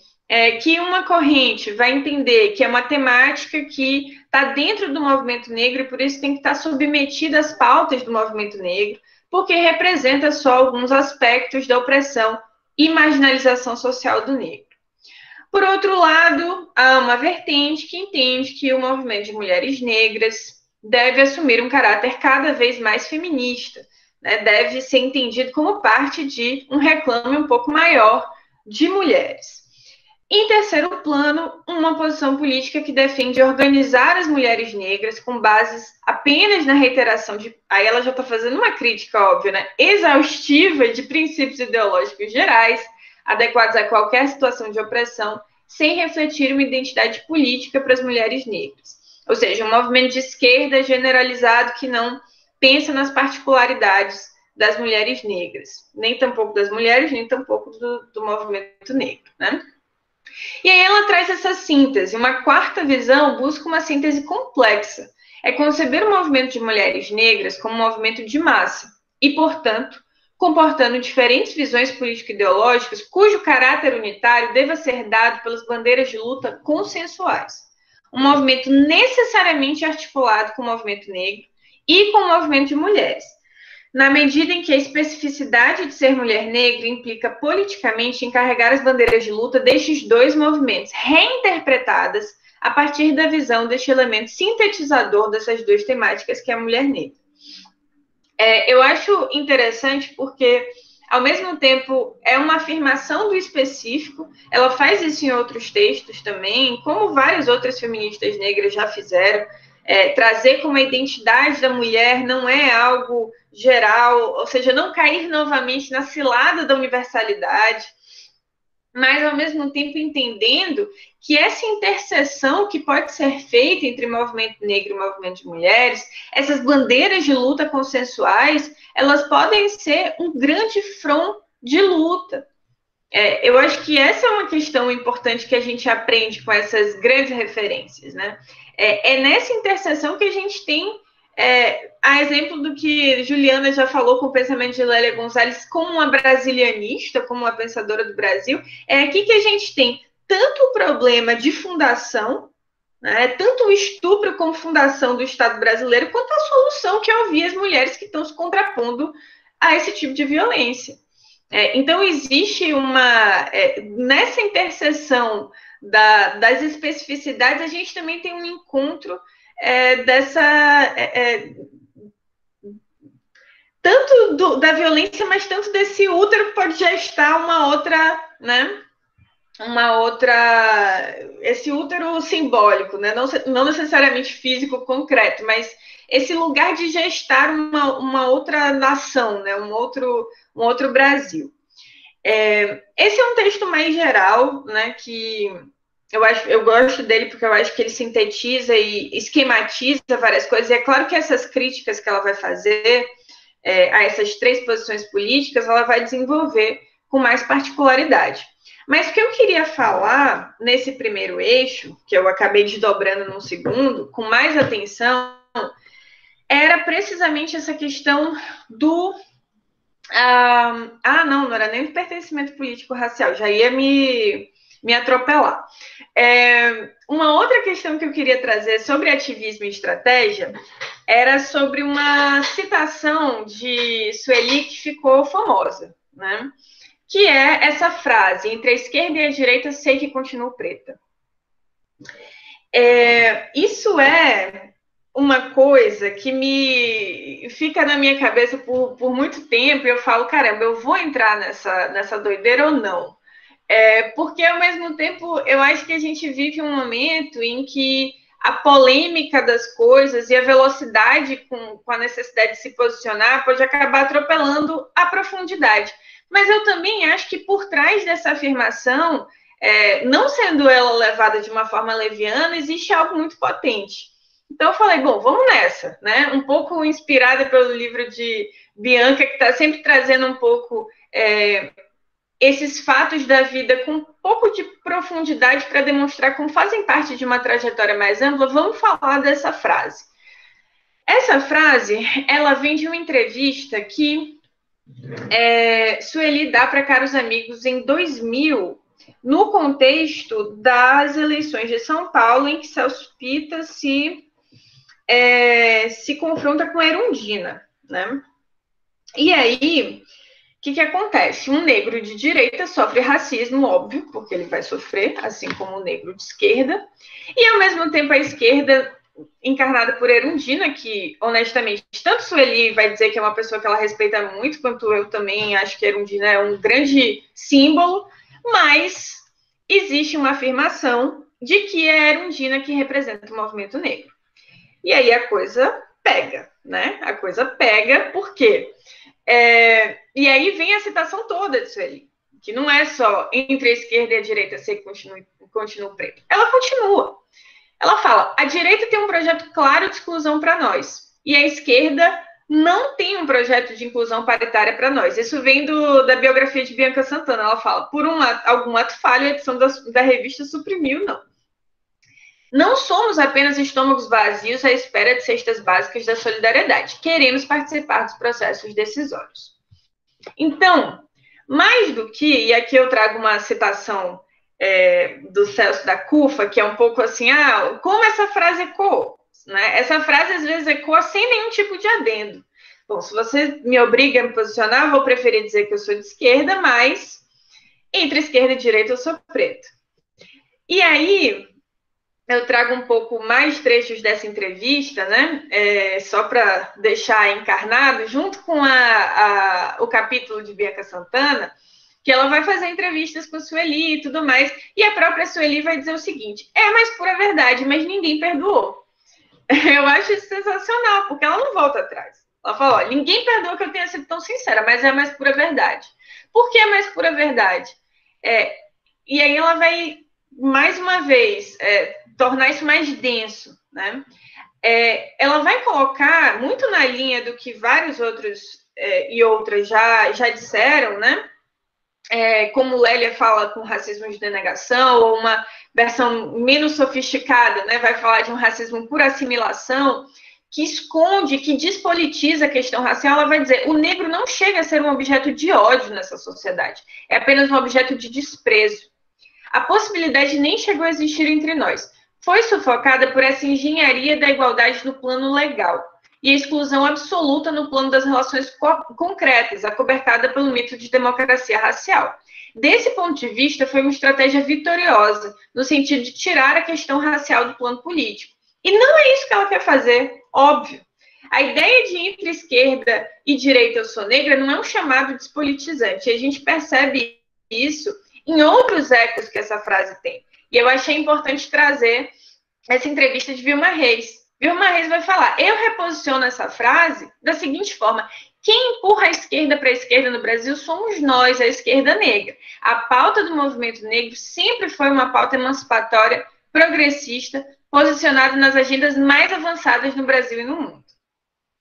que uma corrente vai entender que é uma temática que está dentro do movimento negro e por isso tem que estar submetida às pautas do movimento negro, porque representa só alguns aspectos da opressão e marginalização social do negro. Por outro lado, há uma vertente que entende que o movimento de mulheres negras deve assumir um caráter cada vez mais feminista, né? Deve ser entendido como parte de um reclame um pouco maior de mulheres. Em terceiro plano, uma posição política que defende organizar as mulheres negras com bases apenas na reiteração de... Aí ela já está fazendo uma crítica, óbvio, né? Exaustiva de princípios ideológicos gerais, adequados a qualquer situação de opressão, sem refletir uma identidade política para as mulheres negras. Ou seja, um movimento de esquerda generalizado que não pensa nas particularidades das mulheres negras. Nem tampouco das mulheres, nem tampouco do movimento negro, né? E aí ela traz essa síntese. Uma quarta visão busca uma síntese complexa. É conceber o movimento de mulheres negras como um movimento de massa e, portanto, comportando diferentes visões político-ideológicas cujo caráter unitário deva ser dado pelas bandeiras de luta consensuais. Um movimento necessariamente articulado com o movimento negro e com o movimento de mulheres. na medida em que a especificidade de ser mulher negra implica politicamente em carregar as bandeiras de luta destes dois movimentos, reinterpretadas a partir da visão deste elemento sintetizador dessas duas temáticas, que é a mulher negra. Eu acho interessante porque, ao mesmo tempo, é uma afirmação do específico, ela faz isso em outros textos também, como várias outras feministas negras já fizeram, trazer como a identidade da mulher não é algo geral, ou seja, não cair novamente na cilada da universalidade, mas, ao mesmo tempo, entendendo que essa interseção que pode ser feita entre movimento negro e movimento de mulheres, essas bandeiras de luta consensuais, elas podem ser um grande front de luta. Eu acho que essa é uma questão importante que a gente aprende com essas grandes referências, né? É nessa interseção que a gente tem, a exemplo do que Juliana já falou com o pensamento de Lélia Gonzalez, como uma brasilianista, como uma pensadora do Brasil, é aqui que a gente tem tanto o problema de fundação, né, tanto o estupro como fundação do Estado brasileiro, quanto a solução que é ouvir as mulheres que estão se contrapondo a esse tipo de violência. Então, existe nessa interseção das especificidades, a gente também tem um encontro tanto da violência, mas tanto desse útero que pode gestar uma outra, né? Esse útero simbólico, né? Não necessariamente físico concreto, mas esse lugar de gestar uma outra nação, né? um outro Brasil. Esse é um texto mais geral, né? Que eu gosto dele porque eu acho que ele sintetiza e esquematiza várias coisas. E é claro que essas críticas que ela vai fazer a essas três posições políticas, ela vai desenvolver com mais particularidade. Mas o que eu queria falar nesse primeiro eixo, que eu acabei desdobrando no segundo, com mais atenção, era precisamente essa questão do... não era nem do pertencimento político-racial, já ia me atropelar. Uma outra questão que eu queria trazer sobre ativismo e estratégia era sobre uma citação de Sueli que ficou famosa, né? Que é essa frase: entre a esquerda e a direita sei que continuo preta. Isso é uma coisa que me fica na minha cabeça por muito tempo, e eu falo, caramba, eu vou entrar nessa doideira ou não? Porque, ao mesmo tempo, eu acho que a gente vive um momento em que a polêmica das coisas e a velocidade com a necessidade de se posicionar pode acabar atropelando a profundidade. Mas eu também acho que por trás dessa afirmação, não sendo ela levada de uma forma leviana, existe algo muito potente. Então eu falei, bom, vamos nessa, né? Um pouco inspirada pelo livro de Bianca, que está sempre trazendo um pouco esses fatos da vida com um pouco de profundidade para demonstrar como fazem parte de uma trajetória mais ampla. Vamos falar dessa frase. Essa frase, ela vem de uma entrevista que Sueli dá para Caros Amigos em 2000, no contexto das eleições de São Paulo, em que Celso Pitta se confronta com Erundina, né? E aí, o que acontece? Um negro de direita sofre racismo, óbvio, porque ele vai sofrer, assim como o negro de esquerda, e ao mesmo tempo a esquerda, encarnada por Erundina, que, honestamente, tanto Sueli vai dizer que é uma pessoa que ela respeita muito, quanto eu também acho que Erundina é um grande símbolo, mas existe uma afirmação de que é a Erundina que representa o movimento negro. E aí a coisa pega, né? A coisa pega, por quê? E aí vem a citação toda de Sueli, que não é só entre a esquerda e a direita ser que continua preto. Ela continua. Ela fala, a direita tem um projeto claro de exclusão para nós, e a esquerda não tem um projeto de inclusão paritária para nós. Isso vem da biografia de Bianca Santana. Ela fala, por algum ato falho, a edição da revista suprimiu, não. Não somos apenas estômagos vazios à espera de cestas básicas da solidariedade. Queremos participar dos processos decisórios. Então, mais do que, e aqui eu trago uma citação do Celso da Cufa, que é um pouco assim, como essa frase ecoou? Né? Essa frase, às vezes, ecoa sem nenhum tipo de adendo. Bom, se você me obriga a me posicionar, eu vou preferir dizer que eu sou de esquerda, mas entre esquerda e direita eu sou preta. E aí, eu trago um pouco mais trechos dessa entrevista, né? Só para deixar encarnado, junto com o capítulo de Bianca Santana, que ela vai fazer entrevistas com a Sueli e tudo mais, e a própria Sueli vai dizer o seguinte: é a mais pura verdade, mas ninguém perdoou. Eu acho isso sensacional, porque ela não volta atrás. Ela fala: ó, ninguém perdoa que eu tenha sido tão sincera, mas é a mais pura verdade. Por que a mais pura verdade? E aí ela vai, mais uma vez, tornar isso mais denso, né? Ela vai colocar, muito na linha do que vários outros e outras já disseram, né? Como Lélia fala com racismo de denegação, ou uma versão menos sofisticada, né? Vai falar de um racismo por assimilação, que esconde, que despolitiza a questão racial. Ela vai dizer: o negro não chega a ser um objeto de ódio nessa sociedade, é apenas um objeto de desprezo. A possibilidade nem chegou a existir entre nós. Foi sufocada por essa engenharia da igualdade no plano legal e a exclusão absoluta no plano das relações concretas, acobertada pelo mito de democracia racial. Desse ponto de vista, foi uma estratégia vitoriosa, no sentido de tirar a questão racial do plano político. E não é isso que ela quer fazer, óbvio. A ideia de entre esquerda e direita eu sou negra não é um chamado despolitizante. A gente percebe isso em outros ecos que essa frase tem. E eu achei importante trazer essa entrevista de Vilma Reis. Vilma Reis vai falar: eu reposiciono essa frase da seguinte forma: quem empurra a esquerda para a esquerda no Brasil somos nós, a esquerda negra. A pauta do movimento negro sempre foi uma pauta emancipatória, progressista, posicionada nas agendas mais avançadas no Brasil e no mundo.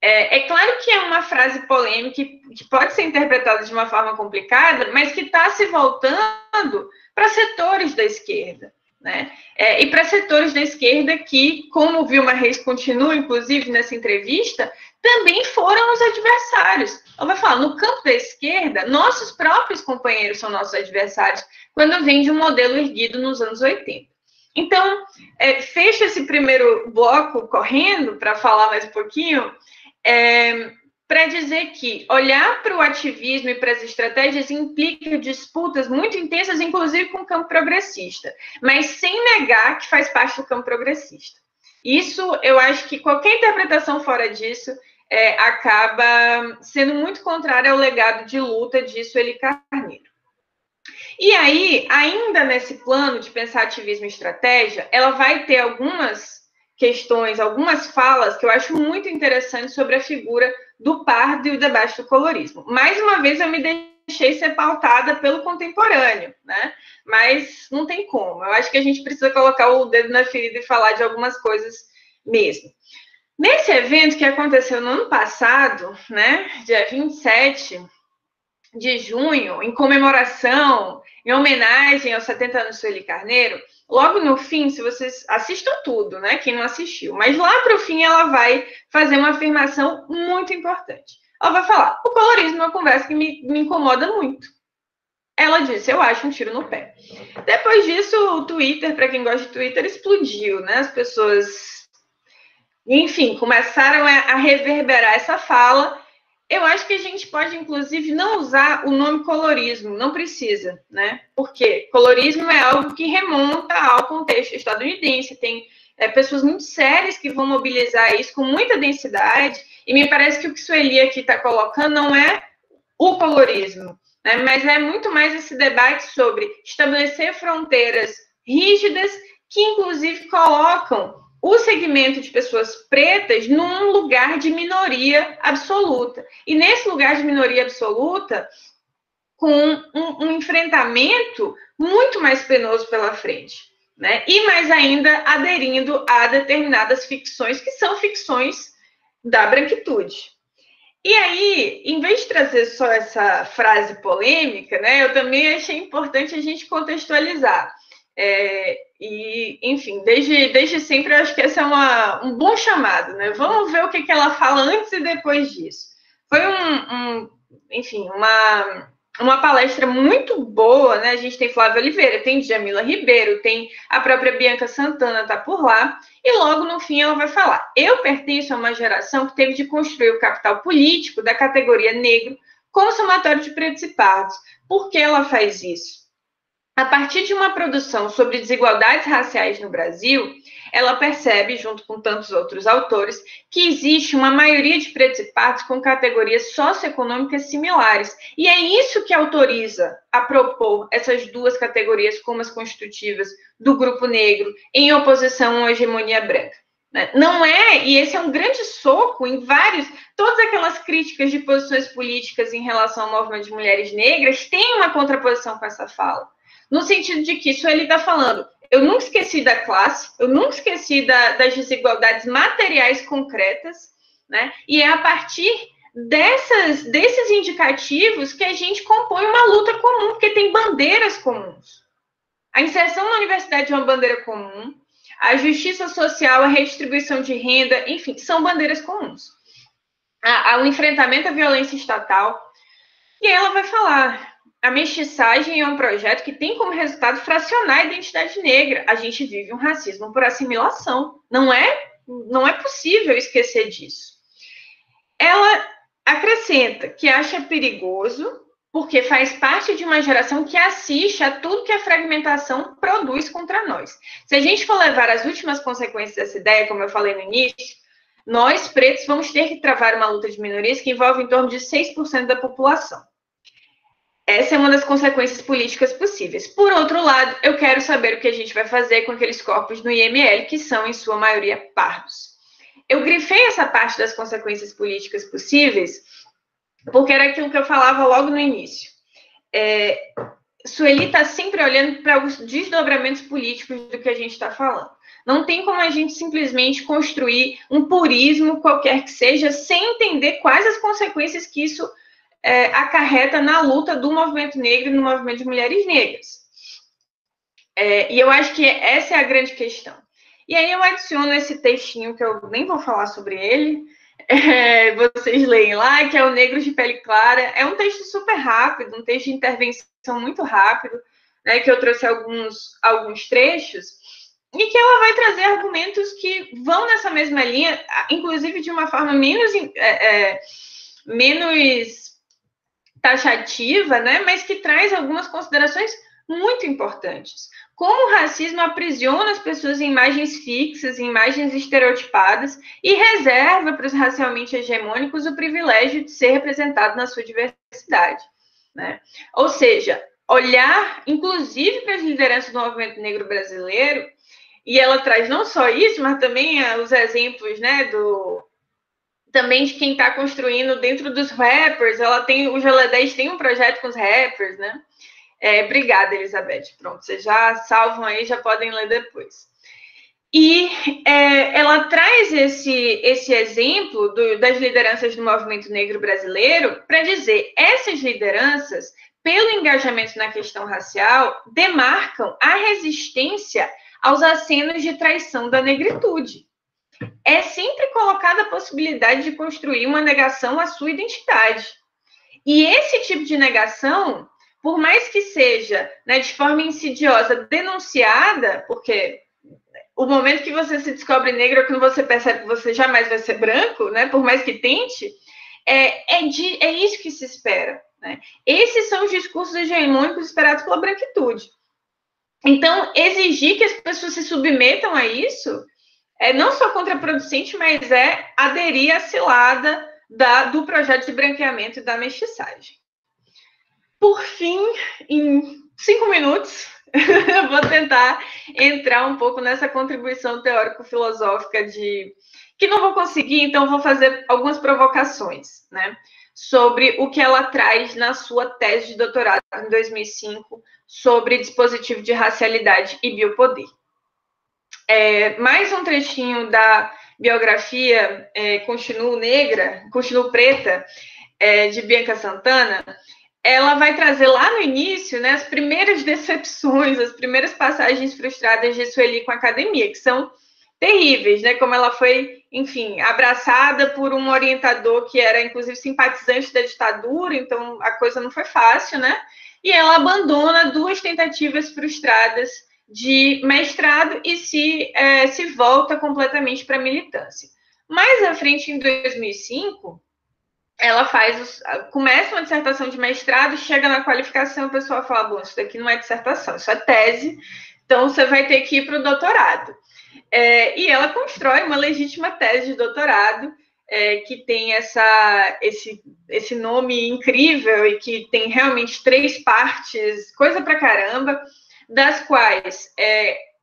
É claro que é uma frase polêmica que pode ser interpretada de uma forma complicada, mas que está se voltando para setores da esquerda, né? E para setores da esquerda que, como Vilma Reis continua, inclusive, nessa entrevista, também foram os adversários. Ela vai falar: no campo da esquerda, nossos próprios companheiros são nossos adversários, quando vem de um modelo erguido nos anos 80. Então, fecho esse primeiro bloco correndo para falar mais um pouquinho, para dizer que olhar para o ativismo e para as estratégias implica disputas muito intensas, inclusive com o campo progressista, mas sem negar que faz parte do campo progressista. Isso, eu acho que qualquer interpretação fora disso acaba sendo muito contrária ao legado de luta de Sueli Carneiro. E aí, ainda nesse plano de pensar ativismo e estratégia, ela vai ter algumas questões, algumas falas que eu acho muito interessantes sobre a figura do pardo e o debate do colorismo. Mais uma vez, eu me deixei ser pautada pelo contemporâneo, né? Mas não tem como. Eu acho que a gente precisa colocar o dedo na ferida e falar de algumas coisas mesmo. Nesse evento que aconteceu no ano passado, né, dia 27 de junho, em comemoração, em homenagem aos 70 anos de Sueli Carneiro, logo no fim, se vocês assistam tudo, né? Quem não assistiu, mas lá para o fim ela vai fazer uma afirmação muito importante. Ela vai falar: o colorismo é uma conversa que me incomoda muito. Ela disse: eu acho um tiro no pé. Depois disso, o Twitter, para quem gosta de Twitter, explodiu, né? As pessoas, enfim, começaram a reverberar essa fala. Eu acho que a gente pode, inclusive, não usar o nome colorismo, não precisa, né? Porque colorismo é algo que remonta ao contexto estadunidense, tem pessoas muito sérias que vão mobilizar isso com muita densidade, e me parece que o que Sueli aqui está colocando não é o colorismo, né? Mas é muito mais esse debate sobre estabelecer fronteiras rígidas que, inclusive, colocam o segmento de pessoas pretas num lugar de minoria absoluta. E nesse lugar de minoria absoluta, com um enfrentamento muito mais penoso pela frente, né? E mais ainda aderindo a determinadas ficções, que são ficções da branquitude. E aí, em vez de trazer só essa frase polêmica, né, eu também achei importante a gente contextualizar. E, enfim, desde sempre eu acho que esse é um bom chamado, né? Vamos ver o que ela fala antes e depois disso. Foi enfim, uma uma palestra muito boa, né? A gente tem Flávia Oliveira, tem Djamila Ribeiro, tem a própria Bianca Santana, tá por lá, e logo no fim ela vai falar: eu pertenço a uma geração que teve de construir o capital político da categoria negro com o somatório de pretos e pardos. Por que ela faz isso? A partir de uma produção sobre desigualdades raciais no Brasil, ela percebe, junto com tantos outros autores, que existe uma maioria de pretos e pardos com categorias socioeconômicas similares. E é isso que autoriza a propor essas duas categorias como as constitutivas do grupo negro, em oposição à hegemonia branca. Não é, e esse é um grande soco em todas aquelas críticas de posições políticas em relação ao movimento de mulheres negras têm uma contraposição com essa fala. No sentido de que isso ele está falando, eu nunca esqueci da classe, eu nunca esqueci das desigualdades materiais concretas, né? E é a partir desses indicativos que a gente compõe uma luta comum, porque tem bandeiras comuns. A inserção na universidade é uma bandeira comum, a justiça social, a redistribuição de renda, enfim, são bandeiras comuns. O enfrentamento à violência estatal, e ela vai falar: a mestiçagem é um projeto que tem como resultado fracionar a identidade negra. A gente vive um racismo por assimilação. Não é possível esquecer disso. Ela acrescenta que acha perigoso porque faz parte de uma geração que assiste a tudo que a fragmentação produz contra nós. Se a gente for levar as últimas consequências dessa ideia, como eu falei no início, nós, pretos, vamos ter que travar uma luta de minorias que envolve em torno de 6% da população. Essa é uma das consequências políticas possíveis. Por outro lado, eu quero saber o que a gente vai fazer com aqueles corpos no IML, que são, em sua maioria, pardos. Eu grifei essa parte das consequências políticas possíveis, porque era aquilo que eu falava logo no início. Sueli está sempre olhando para os desdobramentos políticos do que a gente está falando. Não tem como a gente simplesmente construir um purismo, qualquer que seja, sem entender quais as consequências que isso acarreta na luta do movimento negro e no movimento de mulheres negras. E eu acho que essa é a grande questão. E aí eu adiciono esse textinho, que eu nem vou falar sobre ele, vocês leem lá, que é o Negros de Pele Clara. É um texto super rápido, um texto de intervenção muito rápido, né, que eu trouxe alguns trechos, e que ela vai trazer argumentos que vão nessa mesma linha, inclusive de uma forma menos taxativa, né, mas que traz algumas considerações muito importantes. Como o racismo aprisiona as pessoas em imagens fixas, em imagens estereotipadas, e reserva para os racialmente hegemônicos o privilégio de ser representado na sua diversidade, né? Ou seja, olhar, inclusive, para as lideranças do movimento negro brasileiro, e ela traz não só isso, mas também os exemplos, né, também de quem está construindo dentro dos rappers. O Jolé 10 tem um projeto com os rappers, né? Obrigada, Elizabeth. Pronto, vocês já salvam aí, já podem ler depois. E ela traz esse exemplo das lideranças do movimento negro brasileiro para dizer: essas lideranças, pelo engajamento na questão racial, demarcam a resistência aos acenos de traição da negritude. É sempre colocada a possibilidade de construir uma negação à sua identidade. E esse tipo de negação, por mais que seja, né, de forma insidiosa, denunciada, porque o momento que você se descobre negro é quando você percebe que você jamais vai ser branco, né, por mais que tente, é isso que se espera, né? Esses são os discursos hegemônicos esperados pela branquitude. Então, exigir que as pessoas se submetam a isso é não só contraproducente, mas é aderir à cilada do projeto de branqueamento e da mestiçagem. Por fim, em 5 minutos, eu vou tentar entrar um pouco nessa contribuição teórico-filosófica que não vou conseguir, então vou fazer algumas provocações, né, sobre o que ela traz na sua tese de doutorado em 2005 sobre dispositivo de racialidade e biopoder. Mais um trechinho da biografia Continuo Preta, de Bianca Santana. Ela vai trazer lá no início, né, as primeiras decepções, as primeiras passagens frustradas de Sueli com a academia, que são terríveis, né? Como ela foi, enfim, abraçada por um orientador que era, inclusive, simpatizante da ditadura, então a coisa não foi fácil, né? E ela abandona 2 tentativas frustradas de mestrado e se volta completamente para a militância. Mais à frente, em 2005, ela começa uma dissertação de mestrado, chega na qualificação, o pessoal fala, bom, isso daqui não é dissertação, isso é tese, então você vai ter que ir para o doutorado. E ela constrói uma legítima tese de doutorado, que tem esse nome incrível e que tem realmente 3 partes, coisa pra caramba, das quais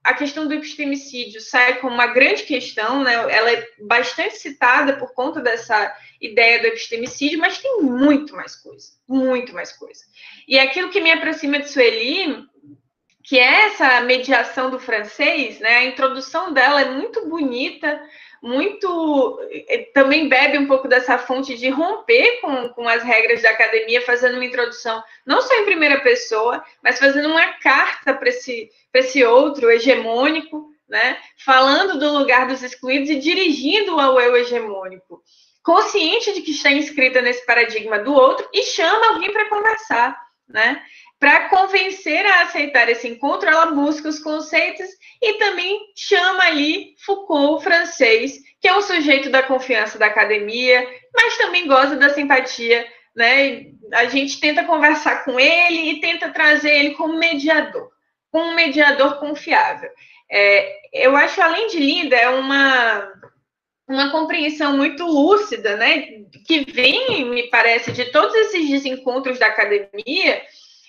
a questão do epistemicídio sai como uma grande questão, né? Ela é bastante citada por conta dessa ideia do epistemicídio, mas tem muito mais coisa, muito mais coisa. E aquilo que me aproxima de Sueli, que é essa mediação do francês, né? A introdução dela é muito bonita, também bebe um pouco dessa fonte de romper com as regras da academia, fazendo uma introdução não só em primeira pessoa, mas fazendo uma carta para esse outro hegemônico, né? Falando do lugar dos excluídos e dirigindo ao eu hegemônico, consciente de que está inscrita nesse paradigma do outro e chama alguém para conversar, né? Para convencer a aceitar esse encontro, ela busca os conceitos e também chama ali Foucault, o francês, que é um sujeito da confiança da academia, mas também goza da simpatia, né? A gente tenta conversar com ele e tenta trazer ele como mediador, um mediador confiável. Eu acho, além de linda, é uma compreensão muito lúcida, né? Que vem, me parece, de todos esses desencontros da academia,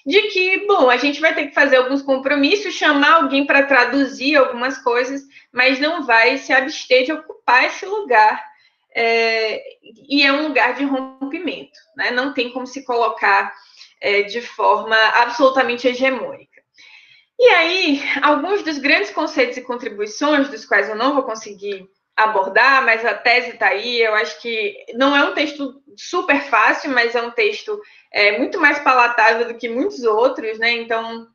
de que, bom, a gente vai ter que fazer alguns compromissos, chamar alguém para traduzir algumas coisas, mas não vai se abster de ocupar esse lugar. E é um lugar de rompimento, né? Não tem como se colocar de forma absolutamente hegemônica. E aí, alguns dos grandes conceitos e contribuições, dos quais eu não vou conseguir abordar, mas a tese está aí. Eu acho que não é um texto super fácil, mas é um texto muito mais palatável do que muitos outros, né? Então,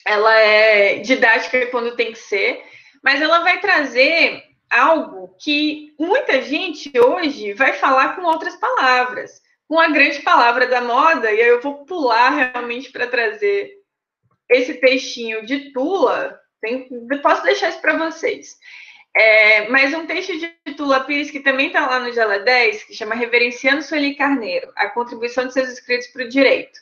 ela é didática quando tem que ser, mas ela vai trazer algo que muita gente hoje vai falar com outras palavras, com a grande palavra da moda, e aí eu vou pular realmente para trazer esse textinho de Tula, posso deixar isso para vocês. Mas um texto de Tula Pires, que também está lá no Gela 10, que chama Reverenciando Sueli Carneiro, a contribuição de seus escritos para o direito.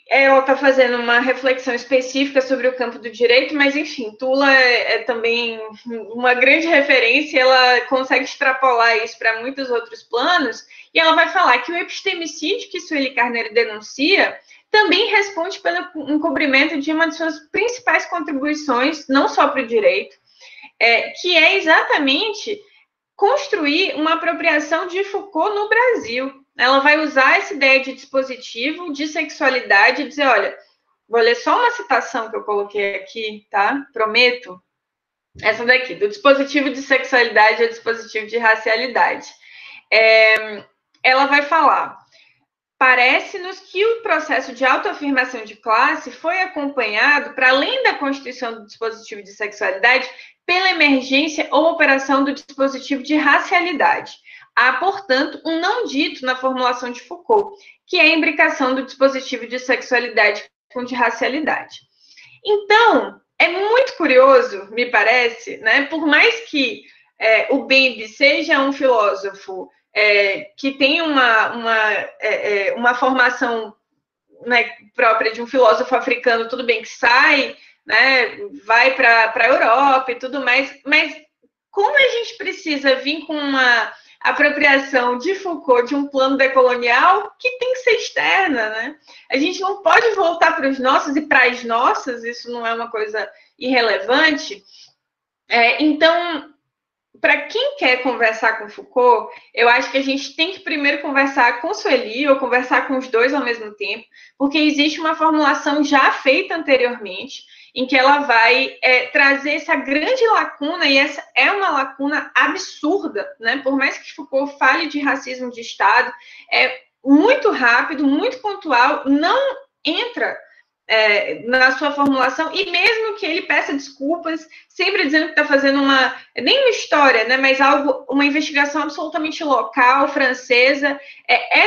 Ela está fazendo uma reflexão específica sobre o campo do direito, mas, enfim, Tula é também uma grande referência, ela consegue extrapolar isso para muitos outros planos, e ela vai falar que o epistemicídio que Sueli Carneiro denuncia também responde pelo encobrimento de uma de suas principais contribuições, não só para o direito, que é exatamente construir uma apropriação de Foucault no Brasil. Ela vai usar essa ideia de dispositivo, de sexualidade, e dizer, olha, vou ler só uma citação que eu coloquei aqui, tá? Prometo. Essa daqui, do dispositivo de sexualidade ao dispositivo de racialidade. Ela vai falar: parece-nos que o processo de autoafirmação de classe foi acompanhado, para além da constituição do dispositivo de sexualidade, pela emergência ou operação do dispositivo de racialidade. Há, portanto, um não dito na formulação de Foucault, que é a imbricação do dispositivo de sexualidade com de racialidade. Então, é muito curioso, me parece, né? Por mais que o Bembe seja um filósofo que tem uma formação, né, própria de um filósofo africano, tudo bem que sai, né, vai para a Europa e tudo mais, mas como a gente precisa vir com uma apropriação de Foucault de um plano decolonial que tem que ser externa, né? A gente não pode voltar para os nossos e para as nossas, isso não é uma coisa irrelevante. Então, para quem quer conversar com Foucault, eu acho que a gente tem que primeiro conversar com Sueli, ou conversar com os dois ao mesmo tempo, porque existe uma formulação já feita anteriormente, em que ela vai trazer essa grande lacuna, e essa é uma lacuna absurda, né? Por mais que Foucault fale de racismo de Estado, é muito rápido, muito pontual, não entra na sua formulação, e mesmo que ele peça desculpas, sempre dizendo que está fazendo nem uma história, né, mas uma investigação absolutamente local, francesa,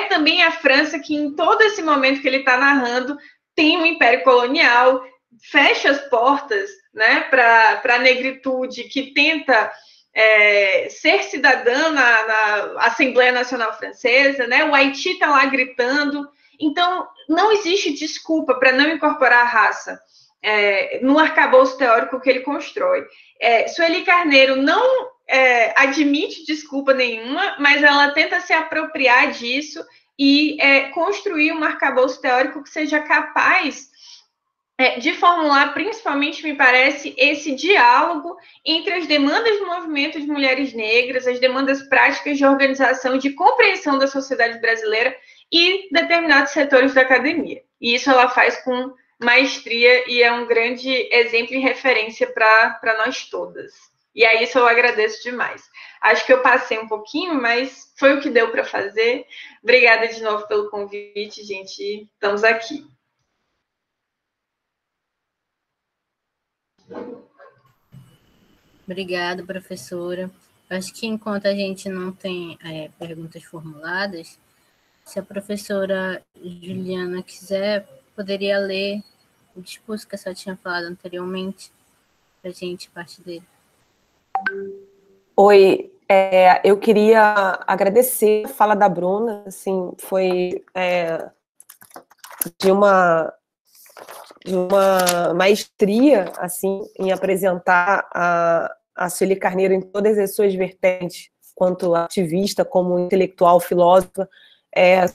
também a França que em todo esse momento que ele está narrando tem um império colonial, fecha as portas, né, para a negritude que tenta ser cidadã na Assembleia Nacional Francesa, né, o Haiti está lá gritando. Então, não existe desculpa para não incorporar a raça no arcabouço teórico que ele constrói. Sueli Carneiro não admite desculpa nenhuma, mas ela tenta se apropriar disso e construir um arcabouço teórico que seja capaz de formular, principalmente, me parece, esse diálogo entre as demandas do movimento de mulheres negras, as demandas práticas de organização, de compreensão da sociedade brasileira e determinados setores da academia. E isso ela faz com maestria e é um grande exemplo e referência para nós todas. E a isso eu agradeço demais. Acho que eu passei um pouquinho, mas foi o que deu para fazer. Obrigada de novo pelo convite, gente. Estamos aqui. Obrigada, professora. Acho que enquanto a gente não tem perguntas formuladas, se a professora Juliana quiser, poderia ler o discurso que a senhora tinha falado anteriormente para a gente, parte dele. Oi, eu queria agradecer a fala da Bruna, assim, foi de uma maestria, assim, em apresentar a Sueli Carneiro em todas as suas vertentes, quanto ativista, como intelectual, filósofa.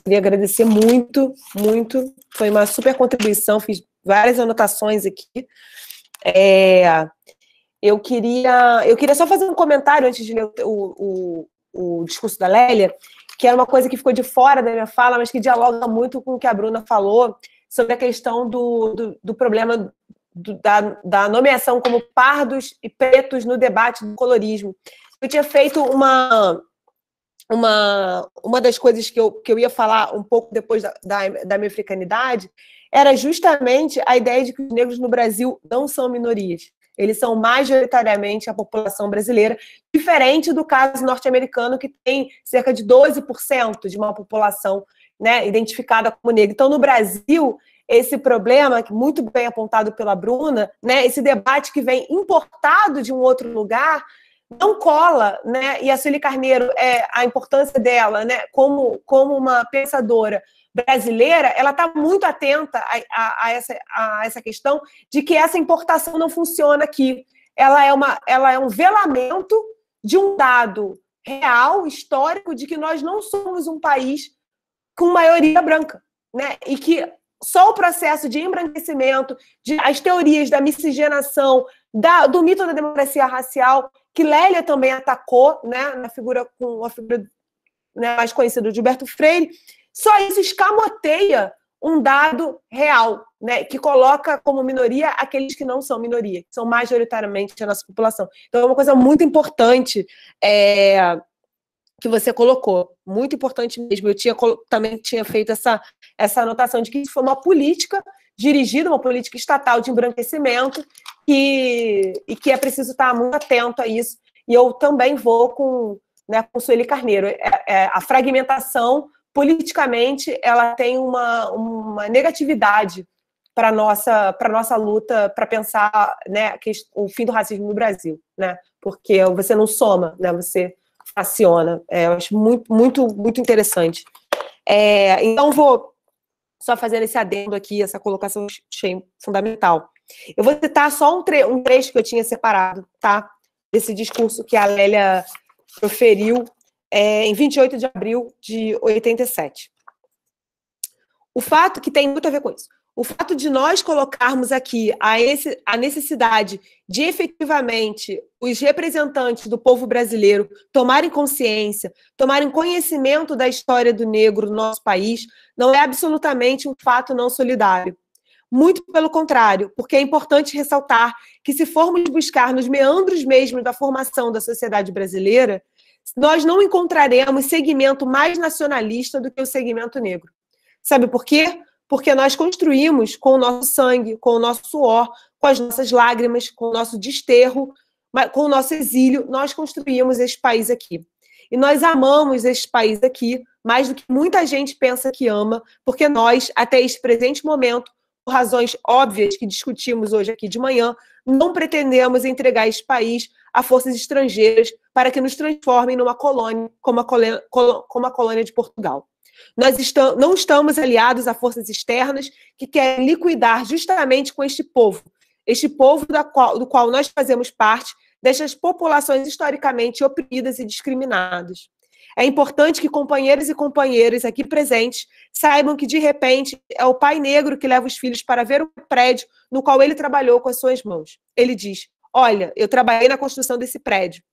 Queria agradecer muito, muito. Foi uma super contribuição, fiz várias anotações aqui. Eu queria só fazer um comentário antes de ler o discurso da Lélia, que era uma coisa que ficou de fora da minha fala, mas que dialoga muito com o que a Bruna falou sobre a questão do problema da nomeação como pardos e pretos no debate do colorismo. Eu tinha feito uma das coisas que eu ia falar um pouco depois da minha africanidade, era justamente a ideia de que os negros no Brasil não são minorias. Eles são majoritariamente a população brasileira, diferente do caso norte-americano, que tem cerca de 12% de uma população, né, identificada como negra. Então, no Brasil, esse problema, muito bem apontado pela Bruna, né, esse debate que vem importado de um outro lugar, não cola, né? E a Sueli Carneiro, a importância dela, né, como uma pensadora brasileira, ela está muito atenta a essa questão de que essa importação não funciona aqui. Ela é um velamento de um dado real, histórico, de que nós não somos um país com maioria branca, né? E que só o processo de embranquecimento, as teorias da miscigenação, do mito da democracia racial, que Lélia também atacou, né, com a figura, né, mais conhecida de Gilberto Freire, só isso escamoteia um dado real, né, que coloca como minoria aqueles que não são minoria, que são majoritariamente a nossa população. Então é uma coisa muito importante que você colocou, muito importante mesmo. Eu também tinha feito essa anotação de que isso foi uma política dirigida, uma política estatal de embranquecimento, e que é preciso estar muito atento a isso. E eu também vou com Sueli Carneiro. A fragmentação, politicamente, ela tem uma negatividade para a nossa luta, para pensar, né, o fim do racismo no Brasil, né? Porque você não soma, né, você fraciona. Eu acho muito, muito, muito interessante. Então, vou só fazer esse adendo aqui, essa colocação achei fundamental. Eu vou citar só um trecho que eu tinha separado, tá? Desse discurso que a Lélia proferiu em 28 de abril de 87. O fato que tem muito a ver com isso. O fato de nós colocarmos aqui a necessidade de efetivamente os representantes do povo brasileiro tomarem consciência, tomarem conhecimento da história do negro no nosso país, não é absolutamente um fato não solidário. Muito pelo contrário, porque é importante ressaltar que, se formos buscar nos meandros mesmo da formação da sociedade brasileira, nós não encontraremos segmento mais nacionalista do que o segmento negro. Sabe por quê? porque nós construímos com o nosso sangue, com o nosso suor, com as nossas lágrimas, com o nosso desterro, com o nosso exílio, nós construímos esse país aqui. E nós amamos esse país aqui mais do que muita gente pensa que ama, porque nós, até este presente momento, por razões óbvias que discutimos hoje aqui de manhã, não pretendemos entregar este país a forças estrangeiras para que nos transformem numa colônia, como a colônia de Portugal. Nós não estamos aliados a forças externas que querem liquidar justamente com este povo do qual nós fazemos parte, dessas populações historicamente oprimidas e discriminadas. É importante que companheiros e companheiras aqui presentes saibam que, de repente, é o pai negro que leva os filhos para ver o prédio no qual ele trabalhou com as suas mãos. Ele diz: olha, eu trabalhei na construção desse prédio.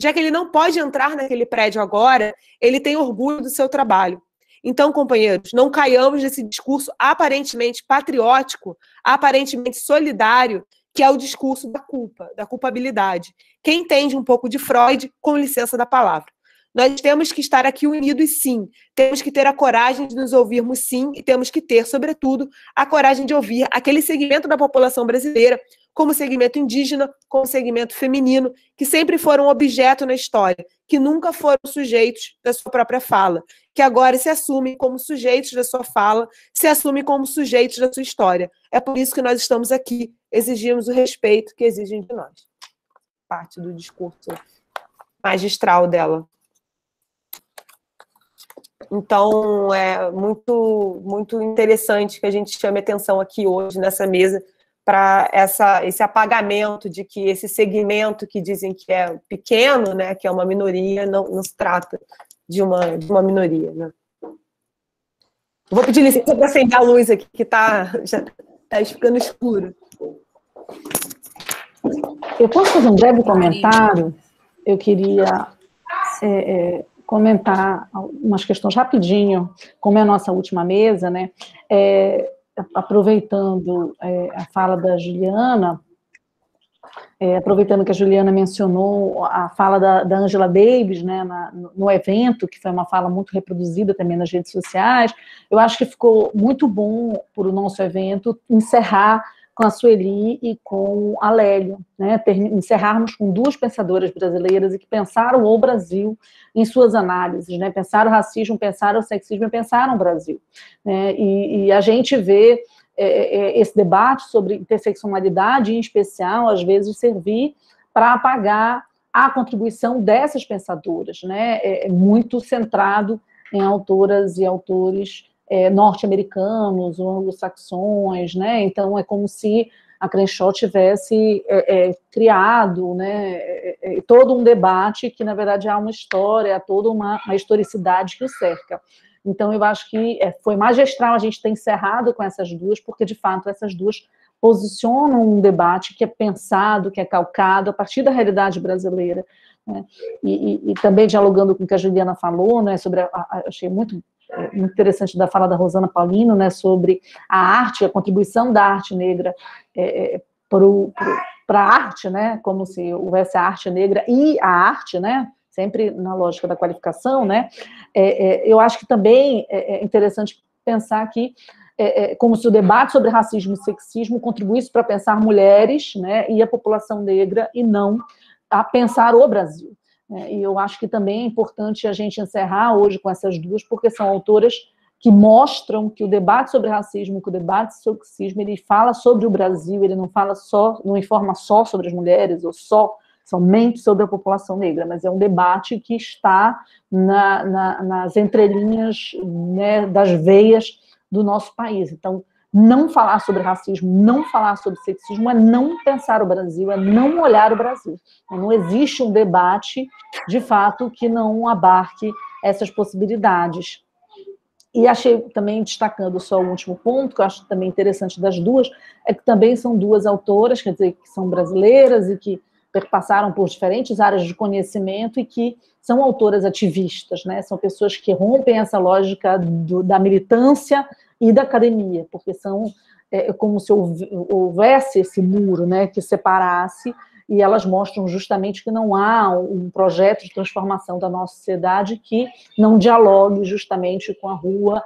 Já que ele não pode entrar naquele prédio agora, ele tem orgulho do seu trabalho. Então, companheiros, não caiamos nesse discurso aparentemente patriótico, aparentemente solidário, que é o discurso da culpa, da culpabilidade. Quem entende um pouco de Freud, com licença da palavra. Nós temos que estar aqui unidos, sim. Temos que ter a coragem de nos ouvirmos, sim, e temos que ter, sobretudo, a coragem de ouvir aquele segmento da população brasileira, como segmento indígena, como segmento feminino, que sempre foram objeto na história, que nunca foram sujeitos da sua própria fala, que agora se assumem como sujeitos da sua fala, se assumem como sujeitos da sua história. É por isso que nós estamos aqui, exigimos o respeito que exigem de nós. Parte do discurso magistral dela. Então, é muito interessante que a gente chame atenção aqui hoje, nessa mesa, para esse apagamento de que esse segmento que dizem que é pequeno, né, que é uma minoria, não se trata de uma minoria. Né? Vou pedir licença para acender a luz aqui, que já está ficando escuro. Eu posso fazer um breve comentário? Eu queria comentar umas questões rapidinho, como é a nossa última mesa, né? Aproveitando a fala da Juliana, aproveitando que a Juliana mencionou a fala da Angela Davis, né, no evento, que foi uma fala muito reproduzida também nas redes sociais, eu acho que ficou muito bom para o nosso evento encerrar com a Sueli e com a Lélio, né, encerrarmos com duas pensadoras brasileiras e que pensaram o Brasil em suas análises, né, pensaram o racismo, pensaram o sexismo e pensaram o Brasil. Né, e a gente vê esse debate sobre interseccionalidade, em especial, às vezes, servir para apagar a contribuição dessas pensadoras, né, muito centrado em autoras e autores norte-americanos ou anglo-saxões, né? Então é como se a Crenshaw tivesse criado, né, todo um debate que, na verdade, há uma história, há toda uma historicidade que o cerca. Então eu acho que foi magistral a gente ter encerrado com essas duas, porque, de fato, essas duas posicionam um debate que é pensado, que é calcado a partir da realidade brasileira, né? E também dialogando com o que a Juliana falou, né, sobre achei muito interessante da fala da Rosana Paulino, né, sobre a arte, a contribuição da arte negra para a arte, né, como se houvesse a arte negra e a arte, né, sempre na lógica da qualificação, né, eu acho que também é interessante pensar que como se o debate sobre racismo e sexismo contribuísse para pensar mulheres, né, e a população negra, e não a pensar o Brasil. E eu acho que também é importante a gente encerrar hoje com essas duas, porque são autoras que mostram que o debate sobre racismo, que o debate sobre sexismo, ele fala sobre o Brasil, ele não fala só, não informa só sobre as mulheres, ou somente sobre a população negra, mas é um debate que está nas entrelinhas, né, das veias do nosso país. Então, não falar sobre racismo, não falar sobre sexismo é não pensar o Brasil, é não olhar o Brasil. Não existe um debate, de fato, que não abarque essas possibilidades. E achei também, destacando só o último ponto, que eu acho também interessante das duas, é que também são duas autoras, quer dizer, que são brasileiras e que passaram por diferentes áreas de conhecimento e que são autoras ativistas, né? São pessoas que rompem essa lógica da militância e da academia, porque são como se houvesse esse muro, né, que separasse, e elas mostram justamente que não há um projeto de transformação da nossa sociedade que não dialogue justamente com a rua,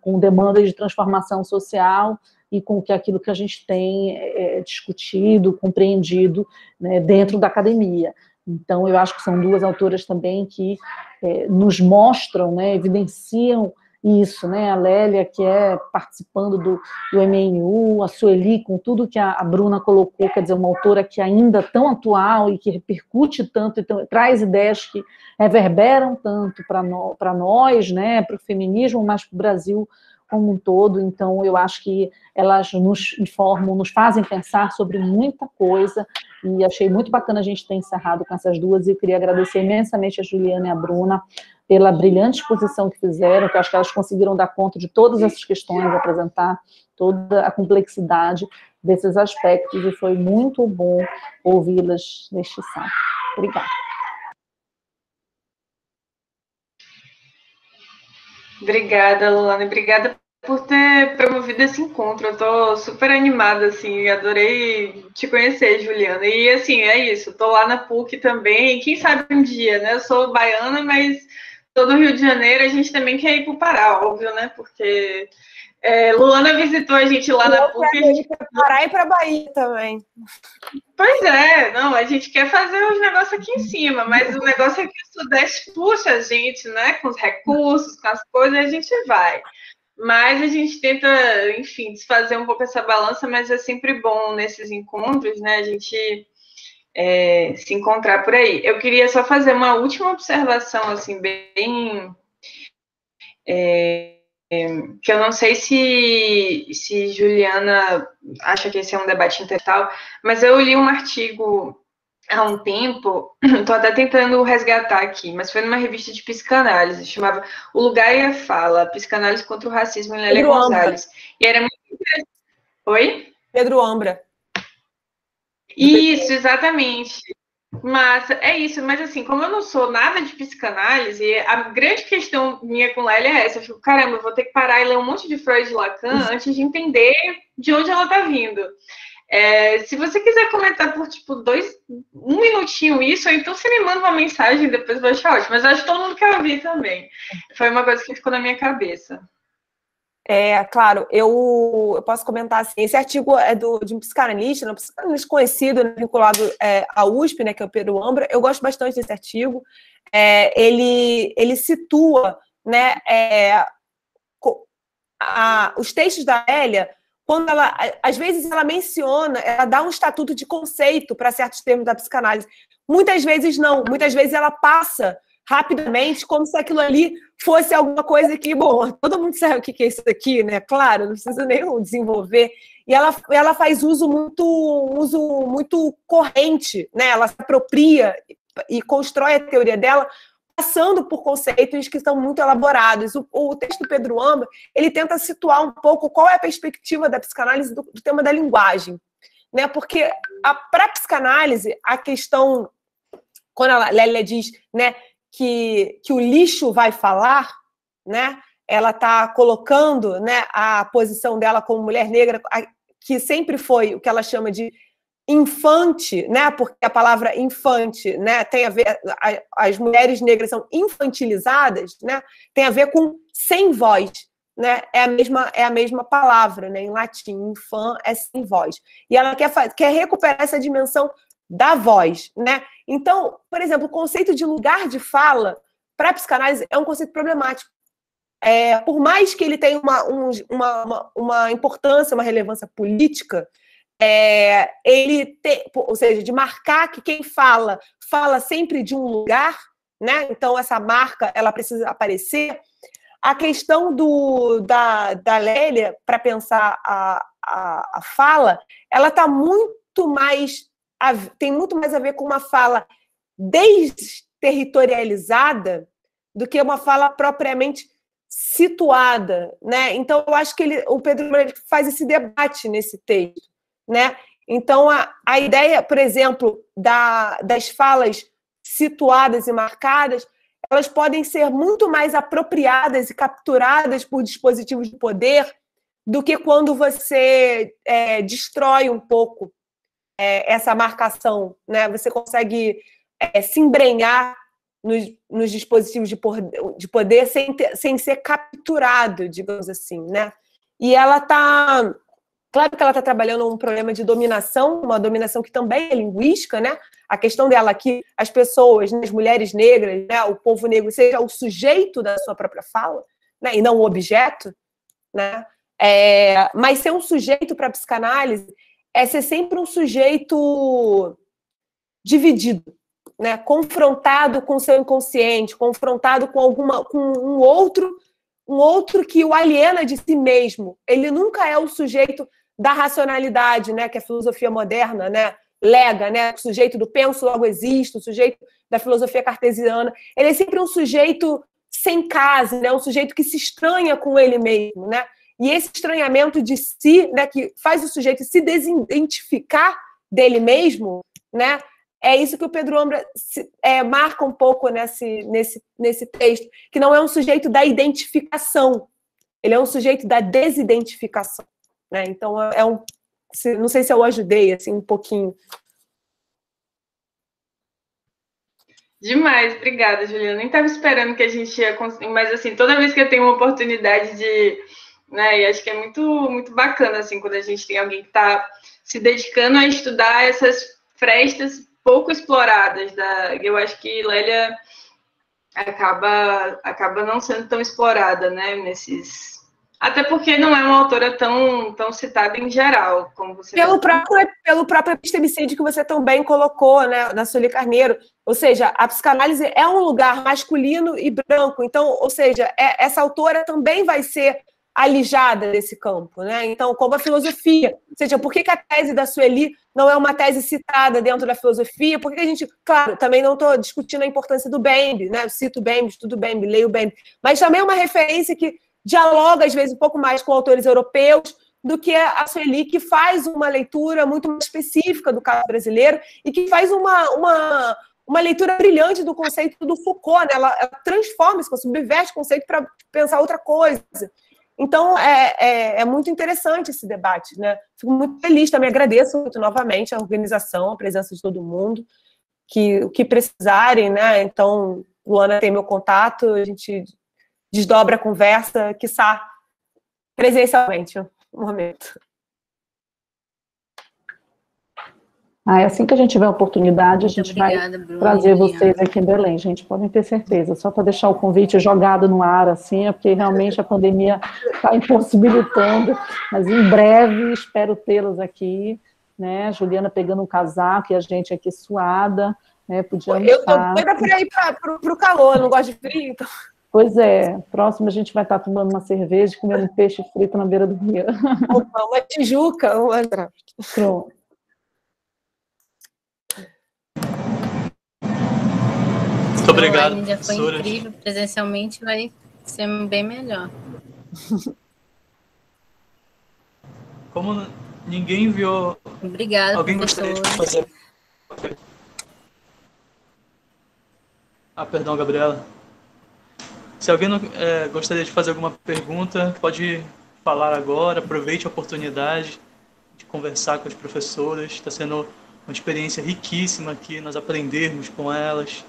com demanda de transformação social e com aquilo que a gente tem discutido, compreendido, né, dentro da academia. Então, eu acho que são duas autoras também que nos mostram, né, evidenciam isso, né? A Lélia, que é participando do MNU, a Sueli, com tudo que a Bruna colocou, quer dizer, uma autora que ainda tão atual e que repercute tanto, então, traz ideias que reverberam tanto para nós, né, para o feminismo, mas para o Brasil como um todo. Então, eu acho que elas nos informam, nos fazem pensar sobre muita coisa, e achei muito bacana a gente ter encerrado com essas duas, e eu queria agradecer imensamente a Juliana e a Bruna pela brilhante exposição que fizeram, que eu acho que elas conseguiram dar conta de todas essas questões, apresentar toda a complexidade desses aspectos, e foi muito bom ouvi-las neste sábado. Obrigada. Obrigada, Luana, obrigada por ter promovido esse encontro. Eu tô super animada, assim, adorei te conhecer, Juliana. E, assim, é isso, tô lá na PUC também, quem sabe um dia, né? Eu sou baiana, mas tô do Rio de Janeiro, a gente também quer ir pro Pará, óbvio, né? Porque Luana visitou a gente lá na PUC. A gente quer Pará e para Bahia também. Pois é, não, a gente quer fazer os negócios aqui em cima, mas o negócio é que o Sudeste puxa a gente, né? Com os recursos, com as coisas, a gente vai. Mas a gente tenta, enfim, desfazer um pouco essa balança, mas é sempre bom nesses encontros, né, a gente se encontrar por aí. Eu queria só fazer uma última observação, assim, bem... que eu não sei se Juliana acha que esse é um debate intertal, mas eu li um artigo há um tempo, estou até tentando resgatar aqui, mas foi numa revista de psicanálise, chamava O Lugar e a Fala, Psicanálise contra o Racismo, em Lélia Gonzalez. E era muito interessante. Oi? Pedro Ambra. Isso, exatamente. Massa, é isso, mas assim, como eu não sou nada de psicanálise, a grande questão minha com Lélia é essa, eu fico, caramba, eu vou ter que parar e ler um monte de Freud e Lacan antes de entender de onde ela está vindo. Se você quiser comentar por, tipo, um minutinho isso, ou então você me manda uma mensagem, depois eu vou achar ótimo. Mas acho que todo mundo quer ouvir também. Foi uma coisa que ficou na minha cabeça. Claro, eu posso comentar assim, esse artigo é de um psicanalista, um psicanalista conhecido, né, vinculado à USP, né, que é o Pedro Ambra. Eu gosto bastante desse artigo. Ele situa, né, os textos da Lélia, quando ela, às vezes ela menciona, ela dá um estatuto de conceito para certos termos da psicanálise. Muitas vezes não, muitas vezes ela passa rapidamente, como se aquilo ali fosse alguma coisa que, bom, todo mundo sabe o que é isso aqui, né? Claro, não precisa nem desenvolver. E ela faz uso muito corrente, né? Ela se apropria e constrói a teoria dela passando por conceitos que são muito elaborados. O texto do Pedro Ambra, ele tenta situar um pouco qual é a perspectiva da psicanálise do tema da linguagem, né? Porque para a psicanálise, a questão, quando a Lélia diz, né, que o lixo vai falar, né? Ela está colocando, né, a posição dela como mulher negra, que sempre foi o que ela chama de infante, né? Porque a palavra infante, né, tem a ver, as mulheres negras são infantilizadas, né? Tem a ver com sem voz, né? É a mesma palavra, né? Em latim, infan é sem voz. E ela quer recuperar essa dimensão da voz, né? Então, por exemplo, o conceito de lugar de fala para a psicanálise é um conceito problemático. Por mais que ele tenha uma importância, uma relevância política, ou seja, de marcar que quem fala sempre de um lugar, né? Então essa marca ela precisa aparecer. A questão da Lélia para pensar a fala, ela tem muito mais a ver com uma fala desterritorializada do que uma fala propriamente situada, né? Então eu acho que o Pedro faz esse debate nesse texto, né? Então, a ideia, por exemplo, das falas situadas e marcadas, elas podem ser muito mais apropriadas e capturadas por dispositivos de poder do que quando você destrói um pouco essa marcação, né? Você consegue se embrenhar nos dispositivos de poder sem ser capturado, digamos assim, né? E ela está... Claro que ela está trabalhando um problema de dominação, uma dominação que também é linguística, né? A questão dela é que as pessoas, né, as mulheres negras, né, o povo negro, seja o sujeito da sua própria fala, né, e não o objeto, né? Mas ser um sujeito para a psicanálise é ser sempre um sujeito dividido, né? Confrontado com o seu inconsciente, confrontado com um outro que o aliena de si mesmo. Ele nunca é o sujeito da racionalidade, né, que a filosofia moderna, né, lega, né, o sujeito do penso logo existo, o sujeito da filosofia cartesiana. Ele é sempre um sujeito sem casa, né, um sujeito que se estranha com ele mesmo, né? E esse estranhamento de si, né, que faz o sujeito se desidentificar dele mesmo, né, é isso que o Pedro Ambra marca um pouco nesse texto, que não é um sujeito da identificação, ele é um sujeito da desidentificação, né? Então, não sei se eu ajudei assim, um pouquinho. Demais, obrigada, Juliana. Nem estava esperando que a gente ia conseguir, mas assim, toda vez que eu tenho uma oportunidade de... Né, e acho que é muito, muito bacana assim, quando a gente tem alguém que está se dedicando a estudar essas frestas pouco exploradas. Eu acho que Lélia acaba não sendo tão explorada, né, até porque não é uma autora tão citada em geral, como você... Pelo próprio epistemicídio que você também colocou, né, na Sueli Carneiro. Ou seja, a psicanálise é um lugar masculino e branco. Então, ou seja, essa autora também vai ser alijada desse campo, né? Então, como a filosofia. Ou seja, por que a tese da Sueli não é uma tese citada dentro da filosofia? Por que a gente... Claro, também não estou discutindo a importância do Bembe, né? Eu cito o Bembe, estudo o Bembe, leio o Bembe. Mas também é uma referência que dialoga, às vezes, um pouco mais com autores europeus do que a Sueli, que faz uma leitura muito mais específica do caso brasileiro e que faz uma leitura brilhante do conceito do Foucault, né? Ela transforma esse conceito, subverte o conceito para pensar outra coisa. Então, é muito interessante esse debate, né? Fico muito feliz, também agradeço muito novamente a organização, a presença de todo mundo, o que precisarem, né? Então, Luana tem meu contato, a gente desdobra a conversa, quiçá presencialmente, no momento. Assim que a gente tiver a oportunidade, a gente obrigada, vai Bruno, trazer vocês aqui em Belém, gente, podem ter certeza. Só para deixar o convite jogado no ar, assim, é porque realmente a pandemia está impossibilitando, mas em breve espero tê-los aqui, né, Juliana pegando um casaco e a gente aqui suada, né, podíamos Eu estou doida para ir para o calor, não gosto de frio, então... Pois é, próximo a gente vai estar tomando uma cerveja e comendo um peixe frito na beira do rio. Uma tijuca, Pronto. Muito obrigado, online já foi incrível, presencialmente vai ser bem melhor. Como ninguém enviou... Obrigada, alguém professor. gostaria de fazer... perdão, Gabriela. Se alguém gostaria de fazer alguma pergunta, pode falar agora, aproveite a oportunidade de conversar com as professoras. Está sendo uma experiência riquíssima aqui, nós aprendermos com elas.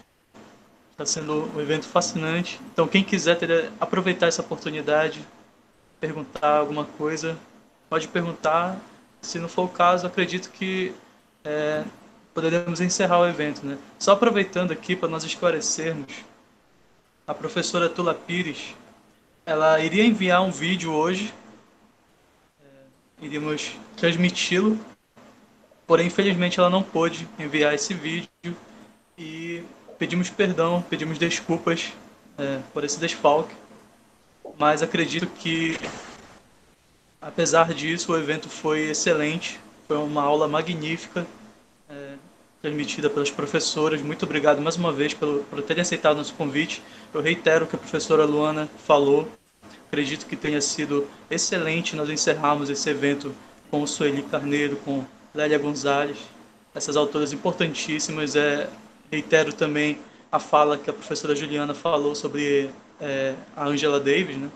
Está sendo um evento fascinante. Então, quem quiser aproveitar essa oportunidade, perguntar alguma coisa, pode perguntar. Se não for o caso, acredito que poderemos encerrar o evento, né? Só aproveitando aqui para nós esclarecermos, a professora Tula Pires, ela iria enviar um vídeo hoje, iríamos transmiti-lo, porém, infelizmente, ela não pôde enviar esse vídeo e pedimos perdão, pedimos desculpas por esse desfalque, mas acredito que, apesar disso, o evento foi excelente, foi uma aula magnífica, transmitida pelas professoras. Muito obrigado mais uma vez por terem aceitado nosso convite. Eu reitero o que a professora Luana falou. Acredito que tenha sido excelente nós encerrarmos esse evento com Sueli Carneiro, com Lélia Gonzalez, essas autoras importantíssimas. Reitero também a fala que a professora Juliana falou sobre a Angela Davis, né?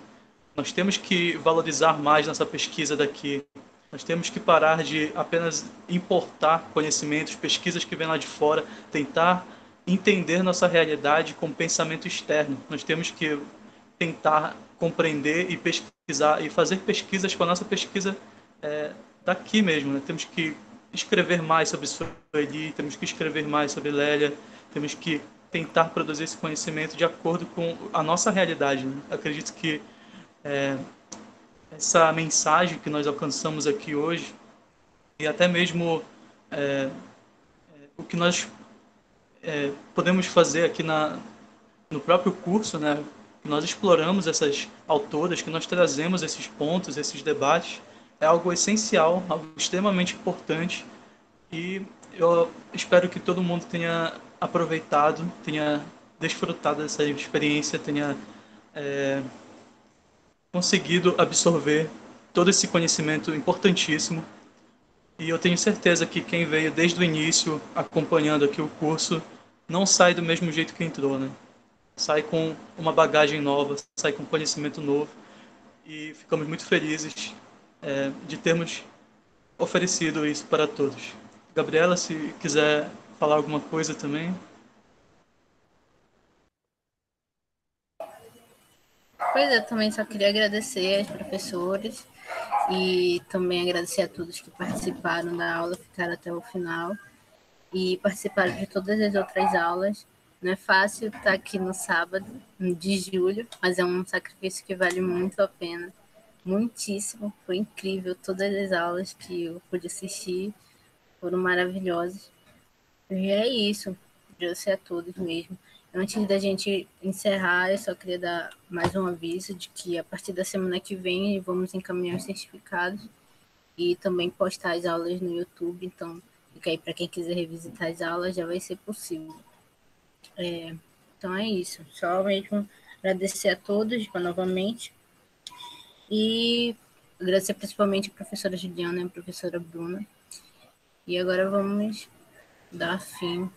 Nós temos que valorizar mais nossa pesquisa daqui. Nós temos que parar de apenas importar conhecimentos, pesquisas que vêm lá de fora, tentar entender nossa realidade com pensamento externo. Nós temos que tentar compreender e pesquisar e fazer pesquisas com a nossa pesquisa daqui mesmo, né? Temos que escrever mais sobre Sueli, temos que escrever mais sobre Lélia, temos que tentar produzir esse conhecimento de acordo com a nossa realidade, né? Acredito que essa mensagem que nós alcançamos aqui hoje e até mesmo o que nós podemos fazer aqui no próprio curso, né? Que nós exploramos essas autoras, que nós trazemos esses pontos, esses debates, é algo essencial, algo extremamente importante, e eu espero que todo mundo tenha aproveitado, tenha desfrutado dessa experiência, tenha conseguido absorver todo esse conhecimento importantíssimo. E eu tenho certeza que quem veio desde o início acompanhando aqui o curso não sai do mesmo jeito que entrou, né? Sai com uma bagagem nova, sai com conhecimento novo, e ficamos muito felizes de termos oferecido isso para todos. Gabriela, se quiser falar alguma coisa também. Pois é, eu também só queria agradecer aos professores e também agradecer a todos que participaram da aula, ficaram até o final e participaram de todas as outras aulas. Não é fácil estar aqui no sábado de julho, mas é um sacrifício que vale muito a pena. Muitíssimo, foi incrível. Todas as aulas que eu pude assistir foram maravilhosas. E é isso, agradecer a todos mesmo. Antes da gente encerrar, eu só queria dar mais um aviso de que a partir da semana que vem vamos encaminhar os certificados e também postar as aulas no YouTube, então fica aí para quem quiser revisitar as aulas, já vai ser possível. Então é isso, só mesmo agradecer a todos novamente e agradecer principalmente a professora Juliana e a professora Bruna. E agora vamos dar fim